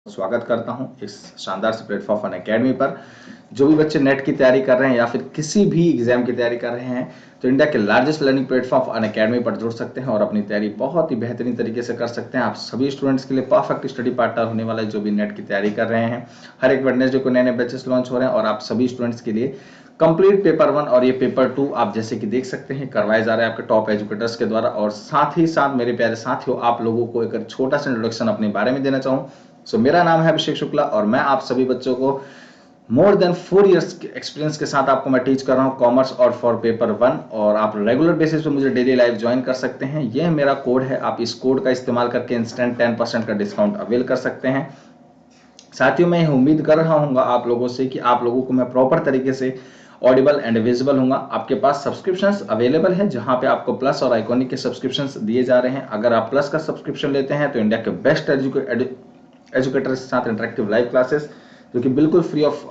स्वागत करता हूं इस शानदार से प्लेटफॉर्म अनअकैडमी पर। जो भी बच्चे नेट की तैयारी कर रहे हैं या फिर किसी भी एग्जाम की तैयारी कर रहे हैं तो इंडिया के लार्जेस्ट लर्निंग प्लेटफॉर्म अनअकैडमी पर जुड़ सकते हैं और अपनी तैयारी बहुत ही बेहतरीन तरीके से कर सकते हैं। आप सभी स्टूडेंट्स के लिए परफेक्ट स्टडी पार्टनर होने वाला है जो भी नेट की तैयारी कर रहे हैं। हर एक वेडनेसडे को नए नए बैचेस लॉन्च हो रहे हैं और आप सभी स्टूडेंट्स के लिए कंप्लीट पेपर 1 और ये पेपर 2 आप जैसे कि देख सकते हैं करवाए जा रहे हैं आपके टॉप एजुकेटर्स के द्वारा। और साथ ही साथ मेरे प्यारे साथियों, आप लोगों को एक छोटा सा इंट्रोडक्शन अपने बारे में देना चाहूँ। मेरा नाम है अभिषेक शुक्ला और मैं आप सभी बच्चों को मोर देन 4 इयर्स एक्सपीरियंस के साथ आपको मैं टीच कर रहा हूँ कॉमर्स और फॉर पेपर 1। और आप रेगुलर बेसिस पे मुझे डेली लाइव ज्वाइन कर सकते हैं। यह मेरा कोड है, आप इस कोड का इस्तेमाल करके इंस्टेंट 10% का डिस्काउंट अवेल कर सकते हैं। साथियों, मैं उम्मीद कर रहा हूँ आप लोगों से कि आप लोगों को मैं प्रॉपर तरीके से ऑडिबल एंड विजिबल हूँ। आपके पास सब्सक्रिप्शंस अवेलेबल है जहां पे आपको प्लस और आइकॉनिक के सब्सक्रिप्शंस दिए जा रहे हैं। अगर आप प्लस का सब्सक्रिप्शन लेते हैं तो इंडिया के बेस्ट एजुकेटर के साथ इंटरेक्टिव लाइव क्लासेस जो कि बिल्कुल फ्री ऑफ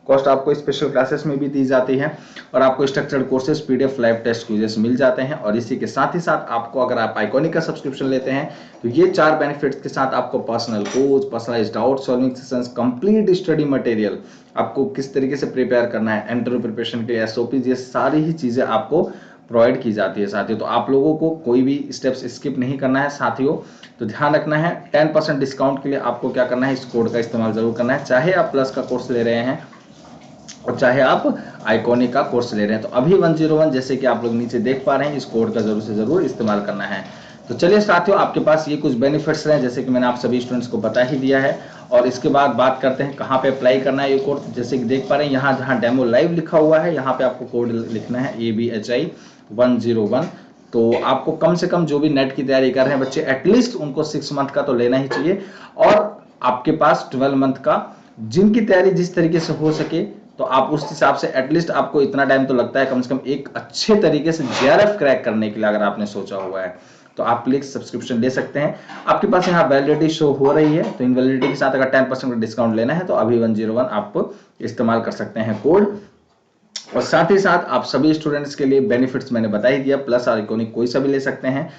कॉस्ट आपको स्पेशल क्लासेस में भी दी जाती है और आपको structured courses PDF live test quizzes मिल जाते हैं। और इसी के साथ ही साथ आपको अगर आप आइकॉनिक का सब्सक्रिप्शन लेते हैं तो ये 4 बेनिफिट्स के साथ आपको personal coach, personalised doubt solving sessions, complete study material, आपको किस तरीके से प्रिपेयर करना है, इंटरव्यू प्रिपरेशन के लिए एसओपीज, ये सारी ही चीजें आपको प्रोवाइड की जाती है साथियों। तो आप लोगों को कोई भी स्टेप्स स्किप नहीं करना है साथियों। तो ध्यान रखना है 10% डिस्काउंट के लिए आपको क्या करना है, इस कोड का इस्तेमाल जरूर करना है, चाहे आप प्लस का कोर्स ले रहे हैं और चाहे आप आइकॉनिक का कोर्स ले रहे हैं। तो अभी 101 जैसे कि आप लोग नीचे देख पा रहे हैं, इस कोड का जरूर से जरूर इस्तेमाल करना है। तो चलिए साथियों, आपके पास ये कुछ बेनिफिट्स हैं जैसे कि मैंने आप सभी स्टूडेंट्स को बता ही दिया है। और इसके बाद बात करते हैं कहाँ पे अप्लाई करना है ये कोर्स। जैसे कि देख पा रहे हैं यहाँ जहाँ डेमो लाइव लिखा हुआ है यहाँ पे आपको कोड लिखना है ABHI 101। तो आपको कम से कम जो भी नेट की तैयारी कर रहे हैं बच्चे, एटलीस्ट उनको 6 मंथ का तो लेना ही चाहिए। और आपके पास 12 मंथ का, जिनकी तैयारी जिस तरीके से हो सके तो आप उस हिसाब से एटलीस्ट आपको इतना टाइम तो लगता है कम से कम एक अच्छे तरीके से JRF क्रैक करने के लिए अगर आपने सोचा हुआ है तो आप प्लीज सब्सक्रिप्शन ले सकते हैं। आपके पास यहाँ वैलिडिटी शो हो रही है तो इन वैलिडिटी के साथ अगर 10% का डिस्काउंट लेना है तो अभी 101 आप इस्तेमाल कर सकते हैं कोड। और साथ ही साथ आप सभी स्टूडेंट्स के लिए बेनिफिट्स मैंने बता ही दिया, प्लस और आइकॉनिक कोई सा भी ले सकते हैं।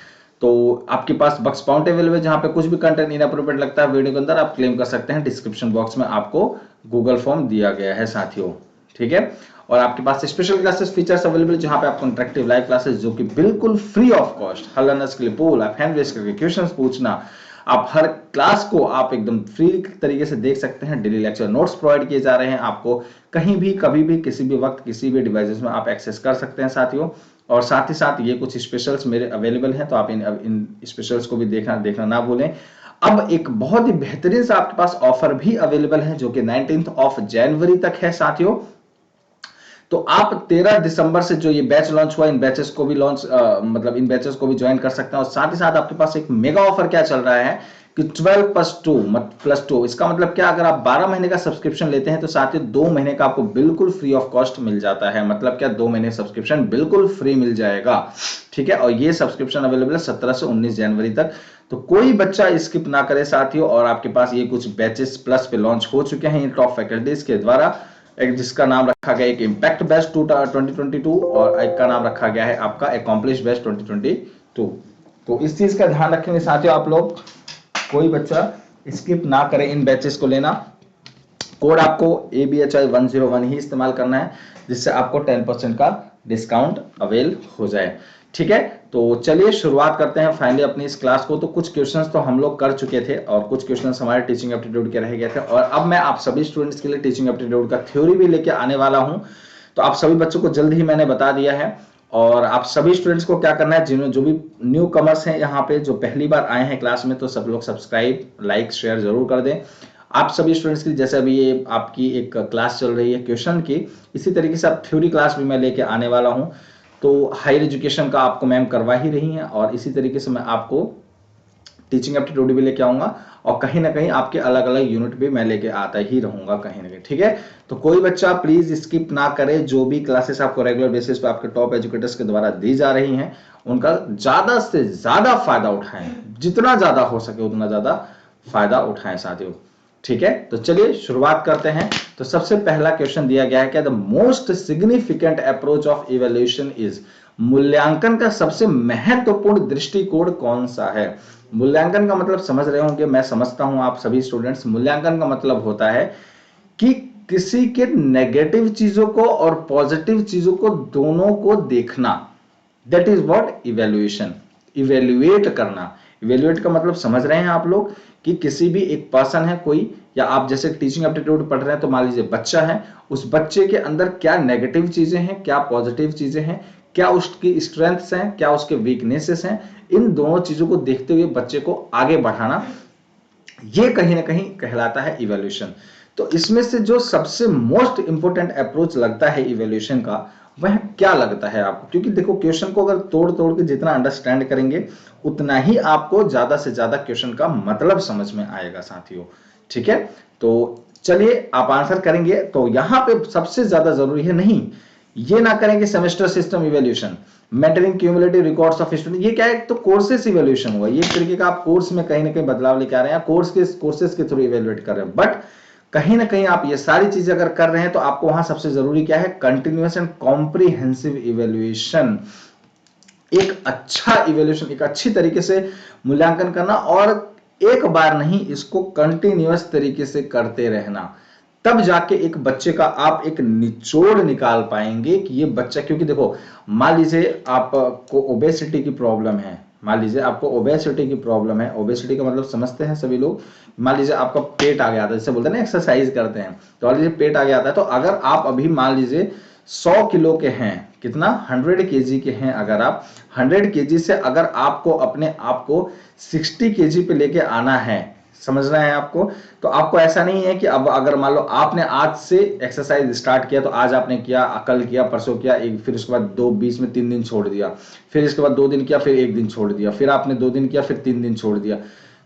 तो आपके पास बक्स पाउंट अवेलेबल है जहां पे कुछ भी कंटेंट इनअप्रोप्रिएट लगता है वीडियो के अंदर आप क्लेम कर सकते हैं। डिस्क्रिप्शन बॉक्स में आपको गूगल फॉर्म दिया गया है साथियों, ठीक है। और आपके पास स्पेशल क्लासेस फीचर्स अवेलेबल जहां पे आपको इंटरेक्टिव लाइव क्लासेस जो कि बिल्कुल free of cost, her learners के लिए पोल, आप हैंड रेज करके क्वेश्चंस पूछना, आप हर क्लास को आप एकदम फ्री तरीके से देख सकते हैं। डेली लेक्चर नोट्स प्रोवाइड किए जा रहे हैं आपको, कहीं भी कभी भी किसी भी वक्त किसी भी डिवाइसेस में आप एक्सेस कर सकते हैं साथियों। और साथ ही साथ ये कुछ स्पेशल्स मेरे अवेलेबल हैं तो आप इन स्पेशल्स को भी देखना ना भूलें। अब एक बहुत ही बेहतरीन सा आपके पास ऑफर भी अवेलेबल है जो कि 19 जनवरी तक है साथियों। तो आप 13 दिसंबर से जो ये बैच लॉन्च हुआ, इन बैचेस को भी इन बैचेस को भी ज्वाइन कर सकते हैं। और साथ ही साथ आपके पास एक मेगा ऑफर क्या चल रहा है कि 12+2 इसका मतलब क्या, अगर आप 12 महीने का सब्सक्रिप्शन लेते हैं तो साथ ही 2 महीने का आपको बिल्कुल फ्री ऑफ कॉस्ट मिल जाता है। मतलब क्या, 2 महीने सब्सक्रिप्शन बिल्कुल फ्री मिल जाएगा, ठीक है। और ये सब्सक्रिप्शन अवेलेबल है 17 से 19 जनवरी तक। तो कोई बच्चा स्किप ना करे साथियों। और आपके पास ये कुछ बैचेस प्लस पे लॉन्च हो चुके हैं टॉप फैकल्टीज के द्वारा, एक जिसका नाम रखा गया एक इम्पैक्ट बैच 2022 और एक का नाम रखा गया है आपका अकॉम्प्लिश बैच 2022। तो इस चीज का ध्यान रखेंगे साथियों आप लोग, कोई बच्चा स्किप ना करे इन बैचेस को लेना। कोड आपको ABHI 101 ही इस्तेमाल करना है जिससे आपको 10% का डिस्काउंट अवेल हो जाए, ठीक है। तो चलिए शुरुआत करते हैं फाइनली अपनी इस क्लास को। तो कुछ क्वेश्चंस तो हम लोग कर चुके थे और कुछ क्वेश्चंस हमारे टीचिंग एप्टीट्यूड के रह गए थे और अब मैं आप सभी स्टूडेंट्स के लिए टीचिंग एप्टीट्यूड का थ्योरी भी लेके आने वाला हूं। तो आप सभी बच्चों को जल्द ही मैंने बता दिया है। और आप सभी स्टूडेंट्स को क्या करना है, जिन्होंने जो भी न्यू कमर्स हैं यहाँ पे जो पहली बार आए हैं क्लास में, तो सब लोग सब्सक्राइब लाइक शेयर जरूर कर दें। आप सभी स्टूडेंट्स की जैसे अभी ये आपकी एक क्लास चल रही है क्वेश्चन की, इसी तरीके से आप थ्योरी क्लास भी मैं लेके आने वाला हूं। तो हायर एजुकेशन का आपको मैम करवा ही रही हैं और इसी तरीके से मैं आपको टीचिंग एप्टीट्यूड भी लेके आऊंगा और कहीं ना कहीं आपके अलग अलग यूनिट भी मैं लेके आता ही रहूंगा कहीं ना कहीं, ठीक है। तो कोई बच्चा प्लीज स्किप ना करे, जो भी क्लासेस आपको रेगुलर बेसिस पे आपके टॉप एजुकेटर्स के द्वारा दी जा रही हैं उनका ज्यादा से ज्यादा फायदा उठाएं, जितना ज्यादा हो सके उतना ज्यादा फायदा उठाएं साथियों, ठीक है। तो चलिए शुरुआत करते हैं। तो सबसे पहला क्वेश्चन दिया गया है कि the most significant approach of evaluation is, मूल्यांकन का सबसे महत्वपूर्ण दृष्टिकोण कौन सा है? मूल्यांकन का मतलब समझ रहे होंगे, मैं समझता हूं आप सभी स्टूडेंट्स। मूल्यांकन का मतलब होता है कि किसी के नेगेटिव चीजों को और पॉजिटिव चीजों को दोनों को देखना, that is what evaluation. Evaluate करना, इवेल्युएट का मतलब समझ रहे हैं आप लोग कि किसी भी एक पर्सन है कोई, या आप जैसे टीचिंग एप्टीट्यूड पढ़ रहे हैं तो मान लीजिए बच्चा है, उस बच्चे के अंदर क्या नेगेटिव चीजें हैं, क्या पॉजिटिव चीजें हैं, क्या उसकी स्ट्रेंथ्स हैं, क्या उसके वीकनेसेस हैं, इन दोनों चीजों को देखते हुए बच्चे को आगे बढ़ाना, ये कहीं ना कहीं कहलाता है इवेल्यूशन। तो इसमें से जो सबसे मोस्ट इंपोर्टेंट अप्रोच लगता है इवेल्यूशन का, वह क्या लगता है आपको? क्योंकि देखो क्वेश्चन को अगर तोड़ तोड़ के जितना अंडरस्टैंड करेंगे उतना ही आपको ज्यादा से ज्यादा क्वेश्चन का मतलब समझ में आएगा साथियों। ठीक है, तो चलिए आप आंसर करेंगे। तो यहां पे सबसे ज्यादा जरूरी है, नहीं ये ना करेंगे semester system evaluation, maintaining cumulative records of student, ये क्या है? तो कोर्सेस इवेल्यूशन हुआ, ये एक तरीके का आप कोर्स में कहीं ना कहीं बदलाव लेके आ रहे हैं, कोर्सेस के थ्रू इवेल्युएट कर रहे हैं। बट कहीं ना कहीं आप ये सारी चीजें अगर कर रहे हैं तो आपको वहां सबसे जरूरी क्या है? कंटिन्यूअस एंड कॉम्प्रिहेंसिव इवेल्युएशन, एक अच्छा इवेल्युएशन, एक अच्छी तरीके से मूल्यांकन करना, और एक बार नहीं, इसको कंटिन्यूअस तरीके से करते रहना, तब जाके एक बच्चे का आप एक निचोड़ निकाल पाएंगे कि ये बच्चा, क्योंकि देखो मान लीजिए आपको ओबेसिटी की प्रॉब्लम है, मान लीजिए आपको ओबेसिटी की प्रॉब्लम है, ओबेसिटी का मतलब समझते हैं सभी लोग, मान लीजिए आपका पेट आ गया था, जैसे बोलते हैं ना एक्सरसाइज करते हैं, तो मान लीजिए पेट आ गया था, तो अगर आप अभी मान लीजिए 100 किलो के हैं, कितना 100 केजी के हैं, अगर आप 100 केजी से अगर आपको अपने आप को 60 केजी पे लेके आना है, समझ रहे हैं आपको, तो आपको ऐसा नहीं है कि अब अगर मान लो आपने आज से एक्सरसाइज स्टार्ट किया, तो आज आपने किया, कल किया, परसों किया, एक, फिर उसके बाद दो, बीच में 3 दिन छोड़ दिया, फिर इसके बाद 2 दिन किया, फिर 1 दिन छोड़ दिया, फिर आपने 2 दिन किया, फिर 3 दिन छोड़ दिया,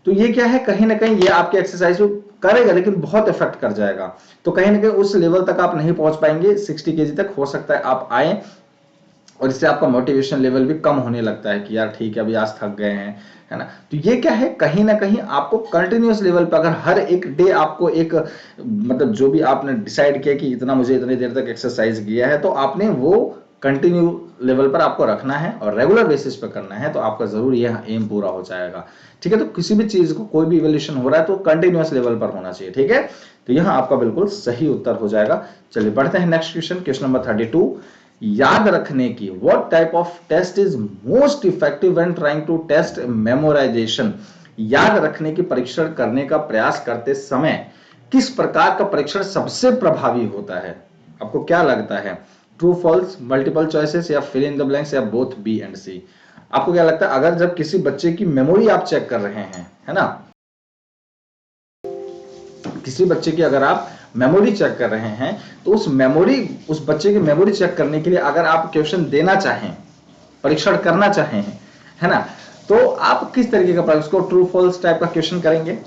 तो ये क्या है? कहीं ना कहीं ये आपके एक्सरसाइज को करेगा लेकिन बहुत इफेक्ट कर जाएगा, तो कहीं ना कहीं उस लेवल तक आप नहीं पहुंच पाएंगे, 60 केजी तक हो सकता है आप आए, और इससे आपका मोटिवेशन लेवल भी कम होने लगता है कि यार ठीक है अभी आज थक गए हैं, है ना। तो ये क्या है? कहीं ना कहीं आपको कंटिन्यूअस लेवल पर अगर हर एक डे आपको एक, मतलब जो भी आपने डिसाइड किया कि इतना मुझे इतनी देर तक एक्सरसाइज किया है, तो आपने वो कंटिन्यू लेवल पर आपको रखना है और रेगुलर बेसिस पर करना है, तो आपका जरूर यह एम पूरा हो जाएगा। ठीक है, तो किसी भी चीज को, कोई भी इवोल्यूशन हो रहा है तो कंटिन्यूअस लेवल पर होना चाहिए। ठीक है, तो यह आपका बिल्कुल सही उत्तर हो जाएगा। चलिए बढ़ते हैं नेक्स्ट क्वेश्चन, क्वेश्चन नंबर 32। याद रखने की, what type of test is most effective when trying to test memorization. याद रखने की परीक्षण करने का प्रयास करते समय किस प्रकार का परीक्षण सबसे प्रभावी होता है? आपको क्या लगता है? ट्रू फॉल्स, मल्टीपल चॉइसेस, या फिल इन द ब्लैंक्स, या बोथ बी एंड सी? आपको क्या लगता है? अगर जब किसी बच्चे की मेमोरी आप चेक कर रहे हैं, है ना, किसी बच्चे की अगर आप मेमोरी चेक कर रहे हैं, तो उस बच्चे की मेमोरी चेक करने के लिए अगर आप क्वेश्चन देना चाहें, परीक्षण करना चाहें, है ना, तो आप किस तरीके का उसको ट्रू फॉल्स टाइप का क्वेश्चन करेंगे,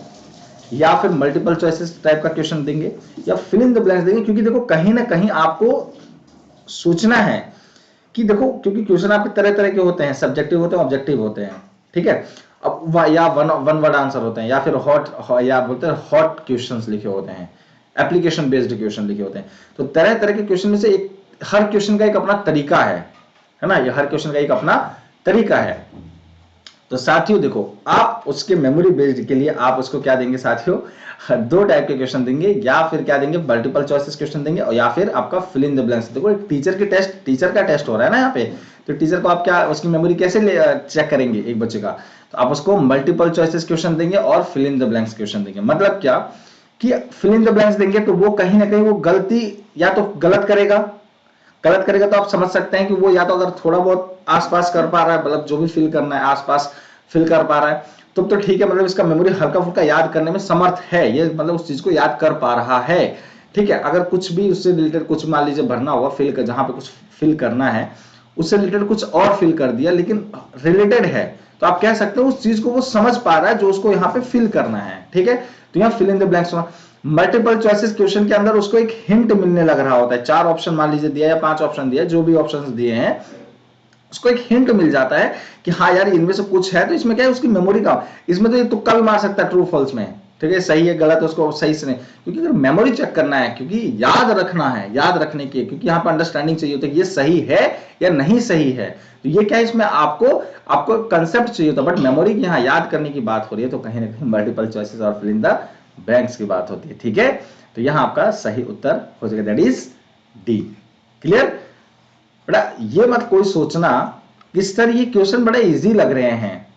या फिर मल्टीपल चॉइसेस टाइप का क्वेश्चन देंगे, या फिल इन द ब्लैंक्स देंगे? क्योंकि देखो कहीं ना कहीं आपको सोचना है कि देखो, क्योंकि क्वेश्चन आपके तरह तरह के होते हैं, सब्जेक्टिव होते हैं, ऑब्जेक्टिव होते हैं। ठीक है, अब या वन वर्ड आंसर होते हैं, या फिर या बोलते हैं हॉट क्वेश्चंस लिखे होते हैं, एप्लीकेशन बेस्ड क्वेश्चन लिखे होते हैं। तो तरह तरह के क्वेश्चन में से एक, हर क्वेश्चन का एक अपना तरीका है ना, ये हर क्वेश्चन का एक अपना तरीका है। तो साथियों देखो, आप उसके मेमोरी बेस्ड के लिए आप उसको क्या देंगे साथियों? 2 टाइप के क्वेश्चन देंगे, या फिर क्या देंगे? मल्टीपल चॉइसेस क्वेश्चन देंगे, और या फिर आपका फिल इन द ब्लैंक्स। देखो एक टीचर का टेस्ट हो रहा है ना यहाँ पे, तो टीचर को आप क्या उसकी मेमोरी कैसे चेक करेंगे एक बच्चे का? तो आप उसको मल्टीपल चॉइसेस क्वेश्चन देंगे और fill in the blanks question देंगे। मतलब क्या कि फिल इन द ब्लैंक्स देंगे तो वो कहीं ना कहीं वो गलती, या तो गलत करेगा तो आप समझ सकते हैं कि वो या तो अगर थोड़ा बहुत आसपास कर पा रहा है, मतलब जो भी फिल करना है आसपास फिल कर पा रहा है, तो ठीक है, मतलब इसका मेमोरी हल्का फुल्का याद करने में समर्थ है, ये मतलब उस चीज को याद कर पा रहा है। ठीक है, अगर कुछ भी उससे रिलेटेड कुछ मान लीजिए भरना होगा, फिल कर, जहां पे कुछ फिल करना है उससे रिलेटेड कुछ और फिल कर दिया, लेकिन रिलेटेड है, तो आप कह सकते हो उस चीज को वो समझ पा रहा है जो उसको यहाँ पे फिल करना है। ठीक है, तो यहाँ fill in the blanks. Multiple choices question के अंदर उसको एक हिंट मिलने लग रहा होता है, 4 ऑप्शन मान लीजिए दिया, या 5 ऑप्शन दिया, जो भी ऑप्शन दिए हैं उसको एक हिंट मिल जाता है कि हाँ यार इनमें से कुछ है, तो इसमें क्या है उसकी मेमोरी का, इसमें तो ये तुक्का भी मार सकता है ट्रू फॉल्स में, ठीक है, सही है गलत उसको सही से नहीं, क्योंकि अगर मेमोरी चेक करना है, क्योंकि याद रखना है, याद रखने की, क्योंकि यहाँ पर अंडरस्टैंडिंग चाहिए होता है ये सही है या नहीं सही है, तो ये क्या है, इसमें आपको कंसेप्ट चाहिए होता है, बट मेमोरी की यहाँ याद करने की बात हो रही है, तो कहीं ना कहीं मल्टीपल चॉइसेस और फिल इन द ब्लैंक्स की बात होती है। ठीक है, तो यहाँ आपका सही उत्तर हो जाएगा, दैट इज डी। क्लियर बेटा, ये मत कोई सोचना किस तरह ये क्वेश्चन बड़े इजी लग रहे हैं,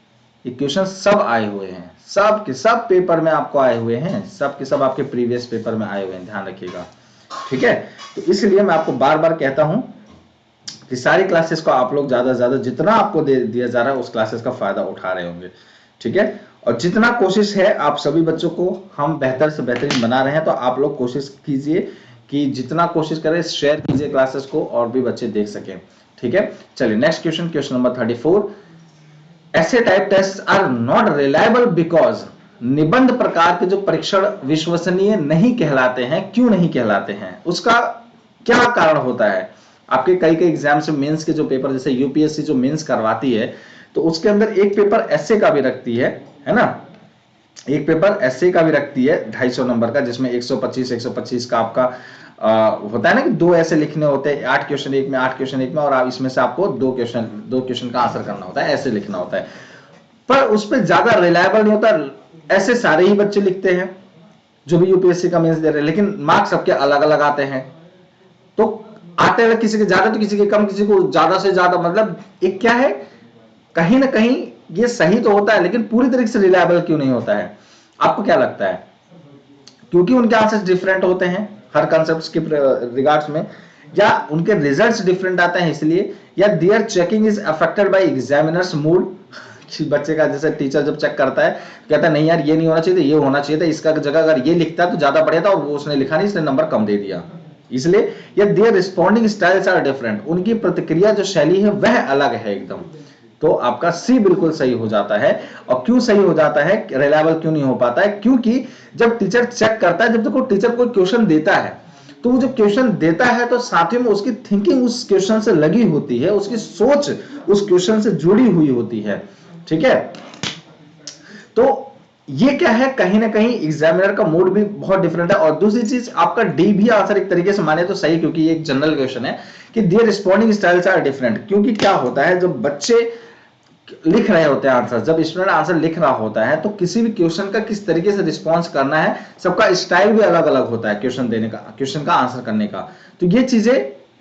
ये क्वेश्चन सब आए हुए हैं, सब के सब पेपर में आपको आए हुए हैं, सब के सब आपके प्रीवियस पेपर में आए हुए हैं, ध्यान रखिएगा। ठीक है, तो इसलिए मैं आपको बार बार कहता हूं कि सारी क्लासेस को आप लोग ज्यादा से ज्यादा जितना आपको दिया जा रहा है उस क्लासेस का फायदा उठा रहे होंगे। ठीक है, और जितना कोशिश है आप सभी बच्चों को हम बेहतर से बेहतरीन बना रहे हैं, तो आप लोग कोशिश कीजिए कि जितना कोशिश करें शेयर कीजिए क्लासेस को और भी बच्चे देख सकें। ठीक है, चलिए नेक्स्ट क्वेश्चन, क्वेश्चन नंबर 34, ऐसे type test are not reliable because, निबंध प्रकार के जो परीक्षण विश्वसनीय नहीं कहलाते हैं, क्यों नहीं कहलाते हैं, उसका क्या कारण होता है। आपके कई एग्जाम से मेंस के जो पेपर, जैसे यूपीएससी जो मेंस करवाती है, तो उसके अंदर एक पेपर एसए का भी रखती है ना, एक पेपर एसए का भी रखती है 250 नंबर का, जिसमें 125 का आपका होता है ना कि 2 ऐसे लिखने होते हैं, 8 क्वेश्चन एक में 8 क्वेश्चन एक में, और आप इसमें से आपको 2 क्वेश्चन का आंसर करना होता है, ऐसे लिखना होता है, पर उस पर ज्यादा रिलायबल नहीं होता। ऐसे सारे ही बच्चे लिखते हैं जो भी यूपीएससी का मेंस दे रहे हैं, लेकिन मार्क्स सबके अलग अलग आते हैं, तो आते हैं किसी के ज्यादा तो किसी के कम, किसी को ज्यादा से ज्यादा, मतलब एक क्या है, कहीं ना कहीं ये सही तो होता है लेकिन पूरी तरीके से रिलायबल क्यों नहीं होता है, आपको क्या लगता है? क्योंकि उनके आंसर्स डिफरेंट होते हैं हर कॉन्सेप्ट्स के रिगार्ड्स में, या उनके रिजल्ट्स डिफरेंट आते हैं इसलिए, या their checking is affected by examiners mood, बच्चे का जैसे टीचर जब चेक करता है कहता है नहीं यार ये नहीं होना चाहिए था, ये होना चाहिए था, इसका जगह अगर ये लिखता तो ज्यादा बढ़िया था, और वो उसने लिखा नहीं इसलिए नंबर कम दे दिया, इसलिए, या their responding styles are different, उनकी प्रतिक्रिया जो शैली है वह अलग है एकदम, तो आपका सी बिल्कुल सही हो जाता है। और क्यों सही हो जाता है, रिलायबल क्यों नहीं हो पाता है, क्योंकि जब टीचर चेक करता है, जब देखो टीचर कोई क्वेश्चन देता है, तो वो जब क्वेश्चन देता है तो साथ में उसकी थिंकिंग उस क्वेश्चन से लगी होती है, उसकी सोच उस क्वेश्चन से जुड़ी हुई होती है। ठीक है, तो ये क्या है, कहीं ना कहीं एग्जामिनर का मूड भी बहुत डिफरेंट है। और दूसरी चीज, आपका डी भी आंसर एक तरीके से माने तो सही, क्योंकि ये एक जनरल क्वेश्चन है कि their responding styles are different, क्योंकि क्या होता है जब बच्चे लिख रहे होते हैं आंसर, जब स्टूडेंट आंसर लिख रहा होता है, तो किसी भी क्वेश्चन का किस तरीके से रिस्पॉन्स करना है, सबका स्टाइल भी अलग अलग होता है क्वेश्चन देने का, क्वेश्चन का आंसर करने का, तो ये चीजें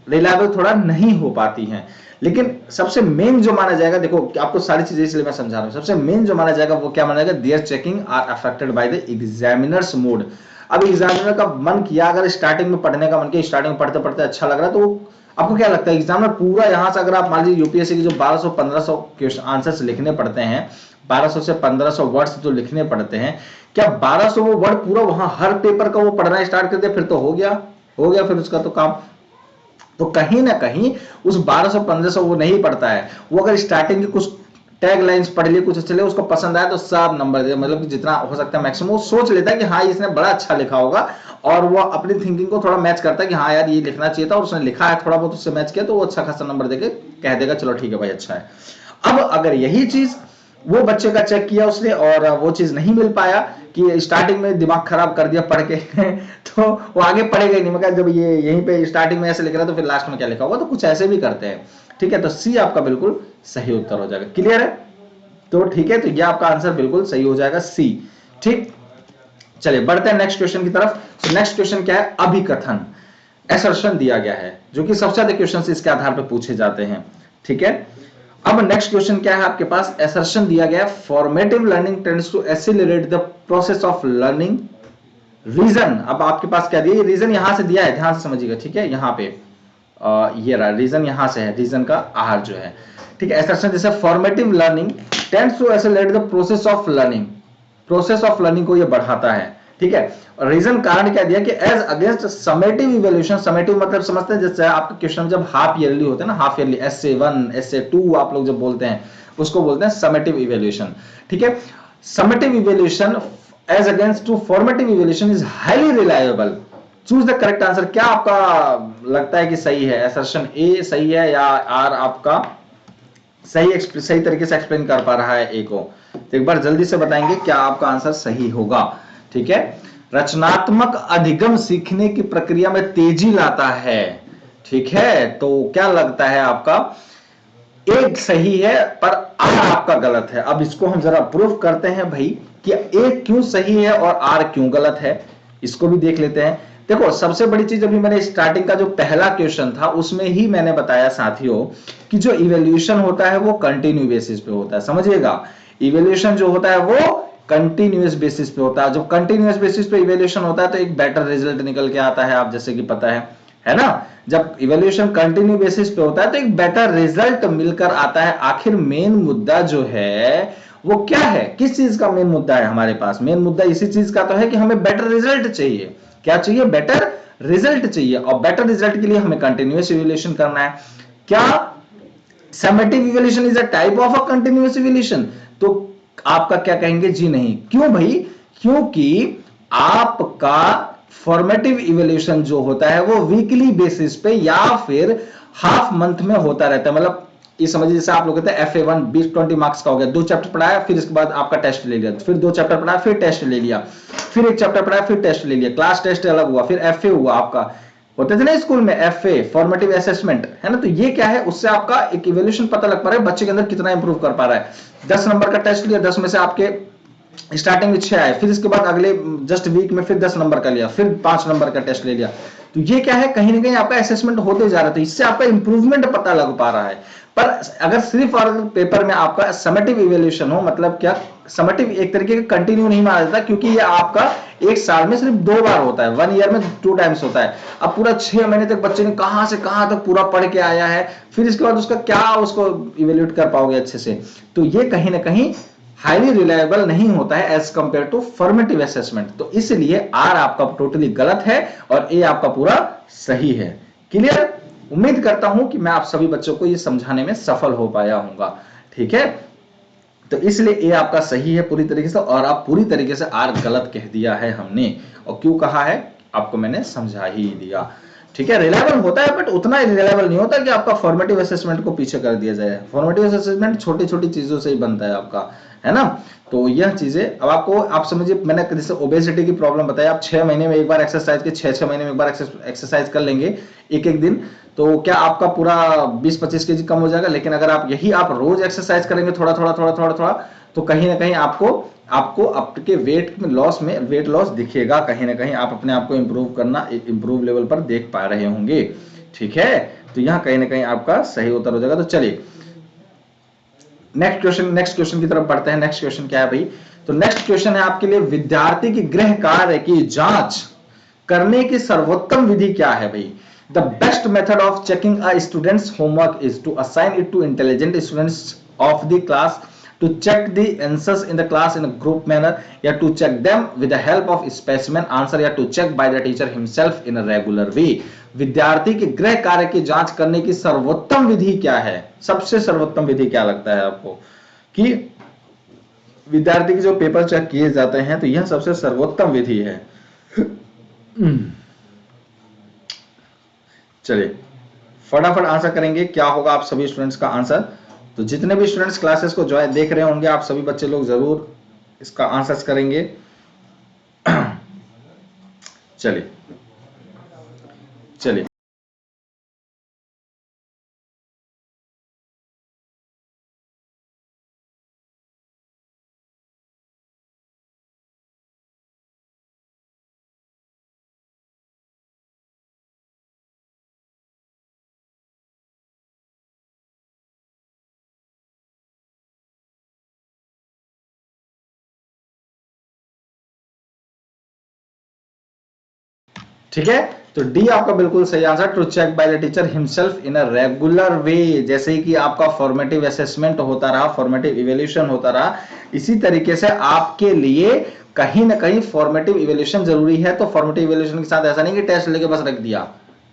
रिलायबल थोड़ा नहीं हो पाती हैं। लेकिन सबसे मेन जो माना जाएगा, देखो आपको सारी चीजें इसलिए मैं समझा रहा हूं, सबसे मेन जो माना जाएगा वो क्या माना जाएगा, their checking are affected by the examiners mood. अब एग्जामिनर का मन किया, अगर स्टार्टिंग में पढ़ने का मन किया, स्टार्टिंग में पढ़ते पढ़ते अच्छा लग रहा है, तो आपको क्या लगता है एग्जामिनर पूरा यहां से, अगर आप मान लीजिए यूपीएससी की जो 1200-1500 क्वेश्चन आंसर्स लिखने पड़ते हैं, 1200 से 1500 वर्ड्स जो लिखने पड़ते हैं, क्या 1200 वो वर्ड पूरा वहां हर पेपर का वो पढ़ना स्टार्ट कर दे, फिर तो हो गया फिर उसका तो काम। तो कहीं ना कहीं उस 1200-1500 वो नहीं पढ़ता है, वो अगर स्टार्टिंग की कुछ टैग लाइंस पढ़ लिए, कुछ चले, उसको पसंद आया तो सब नंबर दे, मतलब कि जितना हो सकता है मैक्सिमम वो सोच लेता है कि हाँ इसने बड़ा अच्छा लिखा होगा, और वो अपनी थिंकिंग को थोड़ा मैच करता है कि हाँ यार ये लिखना चाहिए था, और उसने लिखा है थोड़ा बहुत उससे मैच किया, तो वो अच्छा खासा नंबर देके कह देगा चलो ठीक है भाई अच्छा है। अब अगर यही चीज वो बच्चे का चेक किया उसने और वो चीज नहीं मिल पाया, कि स्टार्टिंग में दिमाग खराब कर दिया पढ़ के तो वो आगे पढ़ेगा ही नहीं, मगर जब ये यहीं पे स्टार्टिंग में ऐसे लिख रहा है तो फिर लास्ट में क्या लिखा होगा, तो कुछ ऐसे भी करते हैं। ठीक है, तो सी आपका बिल्कुल सही उत्तर हो जाएगा। क्लियर है? तो ठीक है, तो ये आपका आंसर बिल्कुल सही हो जाएगा, सी। ठीक, चलिए बढ़ते हैं नेक्स्ट क्वेश्चन की तरफ। तो नेक्स्ट क्वेश्चन क्या है, अभिकथन, असर्शन दिया गया है, जो कि सबसे ज्यादा क्वेश्चन इसके आधार पर पूछे जाते हैं। ठीक है, अब नेक्स्ट क्वेश्चन क्या है आपके पास, असर्शन दिया गया है, formative learning tends to accelerate the process of learning, reason. अब आपके पास क्या दिया, रीजन यहां से दिया है, ध्यान से समझिएगा। ठीक है, यहाँ पे ये रहा रीजन, यहां से है रीजन का आहार जो है। ठीक है, असर्शन जैसे formative learning tends to accelerate the process of learning, process of learning को ये बढ़ाता है। ठीक है, रीजन कारण क्या दिया कि as against summative evaluation, summative मतलब समझते हैं, जैसे आपके क्वेश्चन जब हाफ ईयरली होते हैं ना, हाफ ईयरली SA1 SA2 आप लोग जब बोलते हैं उसको बोलते हैं समेटिव इवैल्यूएशन। ठीक है, summative evaluation as against to formative evaluation is highly reliable, choose the correct answer. क्या आपका लगता है कि सही है, असर्शन ए सही है या आर आपका सही तरीके से एक्सप्लेन कर पा रहा है ए को? तो एक बार जल्दी से बताएंगे क्या आपका आंसर सही होगा। ठीक है। रचनात्मक अधिगम सीखने की प्रक्रिया में तेजी लाता है, ठीक है। तो क्या लगता है आपका, एक सही है पर आर आपका गलत है। अब इसको हम जरा प्रूफ करते हैं भाई कि एक क्यों सही है और आर क्यों गलत है, इसको भी देख लेते हैं। देखो सबसे बड़ी चीज, अभी मैंने स्टार्टिंग का जो पहला क्वेश्चन था उसमें ही मैंने बताया साथियों कि जो इवैल्यूएशन होता है वो कंटिन्यू बेसिस पे होता है, समझिएगा। इवैल्यूएशन जो होता है वो कंटिन्यूअस बेसिस पे होता है। जब कंटिन्यूअस बेसिस पे इवैल्यूएशन होता है तो एक बेटर रिजल्ट निकल के आता है, आप जैसे कि पता है ना। जब इवैल्यूएशन कंटिन्यू बेसिस पे होता है तो एक बेटर रिजल्ट मिलकर आता है। आखिर मेन मुद्दा जो है वो क्या है, किस चीज का मेन मुद्दा है हमारे पास? मेन मुद्दा इसी चीज का तो है कि हमें बेटर रिजल्ट चाहिए। क्या चाहिए? बेटर रिजल्ट चाहिए। और बेटर रिजल्ट के लिए हमें कंटिन्यूअस इवैल्यूएशन करना है। क्या summative evaluation is a type of a continuous evaluation? तो आपका क्या कहेंगे? जी नहीं। क्यों भाई? क्योंकि आपका फॉर्मेटिव इवैल्यूएशन जो होता है वो वीकली बेसिस पे या फिर हाफ मंथ में होता रहता है। मतलब ये समझिए जैसे आप लोग कहते हैं FA1 20 मार्क्स का हो गया, 2 चैप्टर पढ़ाया फिर इसके बाद आपका टेस्ट ले लिया, फिर 2 चैप्टर पढ़ाया फिर टेस्ट ले लिया, फिर 1 चैप्टर पढ़ाया फिर टेस्ट ले लिया, क्लास टेस्ट अलग हुआ, फिर FA हुआ आपका। होते थे ना स्कूल में FA फॉर्मेटिव असेसमेंट, है ना। तो ये क्या है, उससे आपका एक इवैल्यूएशन पता लग पा रहा है बच्चे के अंदर कितना इंप्रूव कर पा रहा है। 10 नंबर का टेस्ट लिया, 10 में से आपके स्टार्टिंग में 6 आए, फिर इसके बाद अगले जस्ट वीक में फिर 10 नंबर का लिया, फिर 5 नंबर का टेस्ट ले लिया। तो ये क्या है, कहीं ना कहीं आपका असेसमेंट होते जा रहा है, तो इससे आपका इंप्रूवमेंट पता लग पा रहा है। पर अगर सिर्फ और पेपर में आपका समेटिव इवैल्यूएशन हो, मतलब क्या, समेटिव एक तरीके का कंटिन्यू नहीं माना जाता, क्योंकि ये आपका एक साल में सिर्फ 2 बार होता है, 1 ईयर में 2 टाइम्स होता है। अब पूरा 6 महीने तक बच्चे ने कहां से कहां तक पूरा पढ़ के आया है, फिर इसके बाद उसका क्या उसको इवैल्यूएट कर पाओगे अच्छे से? तो ये कहीं ना कहीं हाईली रिलायबल नहीं होता है as compare to formative assessment. तो इसलिए आर आपका टोटली गलत है और ए आपका पूरा सही है। क्लियर? उम्मीद करता हूं कि मैं आप सभी बच्चों को ये समझाने में सफल हो पाया हूंगा, ठीक है। तो इसलिए ए आपका सही है पूरी तरीके से, और आप पूरी तरीके से आर गलत कह दिया है हमने। और क्यों कहा है आपको मैंने समझा ही दिया, ठीक है। रिलायबल होता है बट उतना रिलायबल नहीं होता कि आपका फॉर्मेटिव असेसमेंट को पीछे कर दिया जाए। फॉर्मेटिव असेसमेंट छोटी छोटी चीजों से ही बनता है आपका, है ना। तो यह चीजें अब आपको, आप समझिए मैंने जैसे ओबेसिटी की प्रॉब्लम बताया, आप 6 महीने में एक बार एक्सरसाइज के 6 महीने में एक बार एक्सरसाइज कर लेंगे एक दिन, तो क्या आपका पूरा 20-25 केजी कम हो जाएगा? लेकिन अगर आप यही आप रोज एक्सरसाइज करेंगे थोड़ा थोड़ा थोड़ा थोड़ा थोड़ा, तो कहीं ना कहीं आपको आपके वेट लॉस दिखेगा। कहीं ना कहीं आप अपने आप को इंप्रूव लेवल पर देख पा रहे होंगे, ठीक है। तो यहाँ कहीं ना कहीं आपका सही उत्तर हो जाएगा। तो चलिए नेक्स्ट क्वेश्चन की तरफ बढ़ते हैं। नेक्स्ट क्वेश्चन क्या है भाई? तो नेक्स्ट क्वेश्चन है आपके लिए, विद्यार्थी की गृह कार्य की जांच करने की सर्वोत्तम विधि क्या है भाई? The best method of checking a student's homework is to assign it to intelligent students of the class, to check the answers in the class in a group manner, या to check them with the help of specimen answer, या to check by the teacher himself in a regular way। विद्यार्थी के गृह कार्य की जांच करने की सर्वोत्तम विधि क्या है? सबसे सर्वोत्तम विधि क्या लगता है आपको कि विद्यार्थी के जो पेपर चेक किए जाते हैं, तो यह सबसे सर्वोत्तम विधि है। चलिए फटाफट आंसर करेंगे, क्या होगा आप सभी स्टूडेंट्स का आंसर? तो जितने भी स्टूडेंट्स क्लासेस को ज्वाइन देख रहे होंगे, आप सभी बच्चे लोग जरूर इसका आंसर करेंगे। चलिए चलिए ठीक है। तो डी आपका बिल्कुल सही answer, to check by the teacher himself in a regular way. जैसे कि आपका फॉर्मेटिव असेसमेंट होता रहा, फॉर्मेटिव इवैल्यूएशन होता रहा, इसी तरीके से आपके लिए कहीं ना कहीं फॉर्मेटिव इवैल्यूएशन जरूरी है। तो फॉर्मेटिव इवैल्यूएशन के साथ ऐसा नहीं कि टेस्ट लेके बस रख दिया,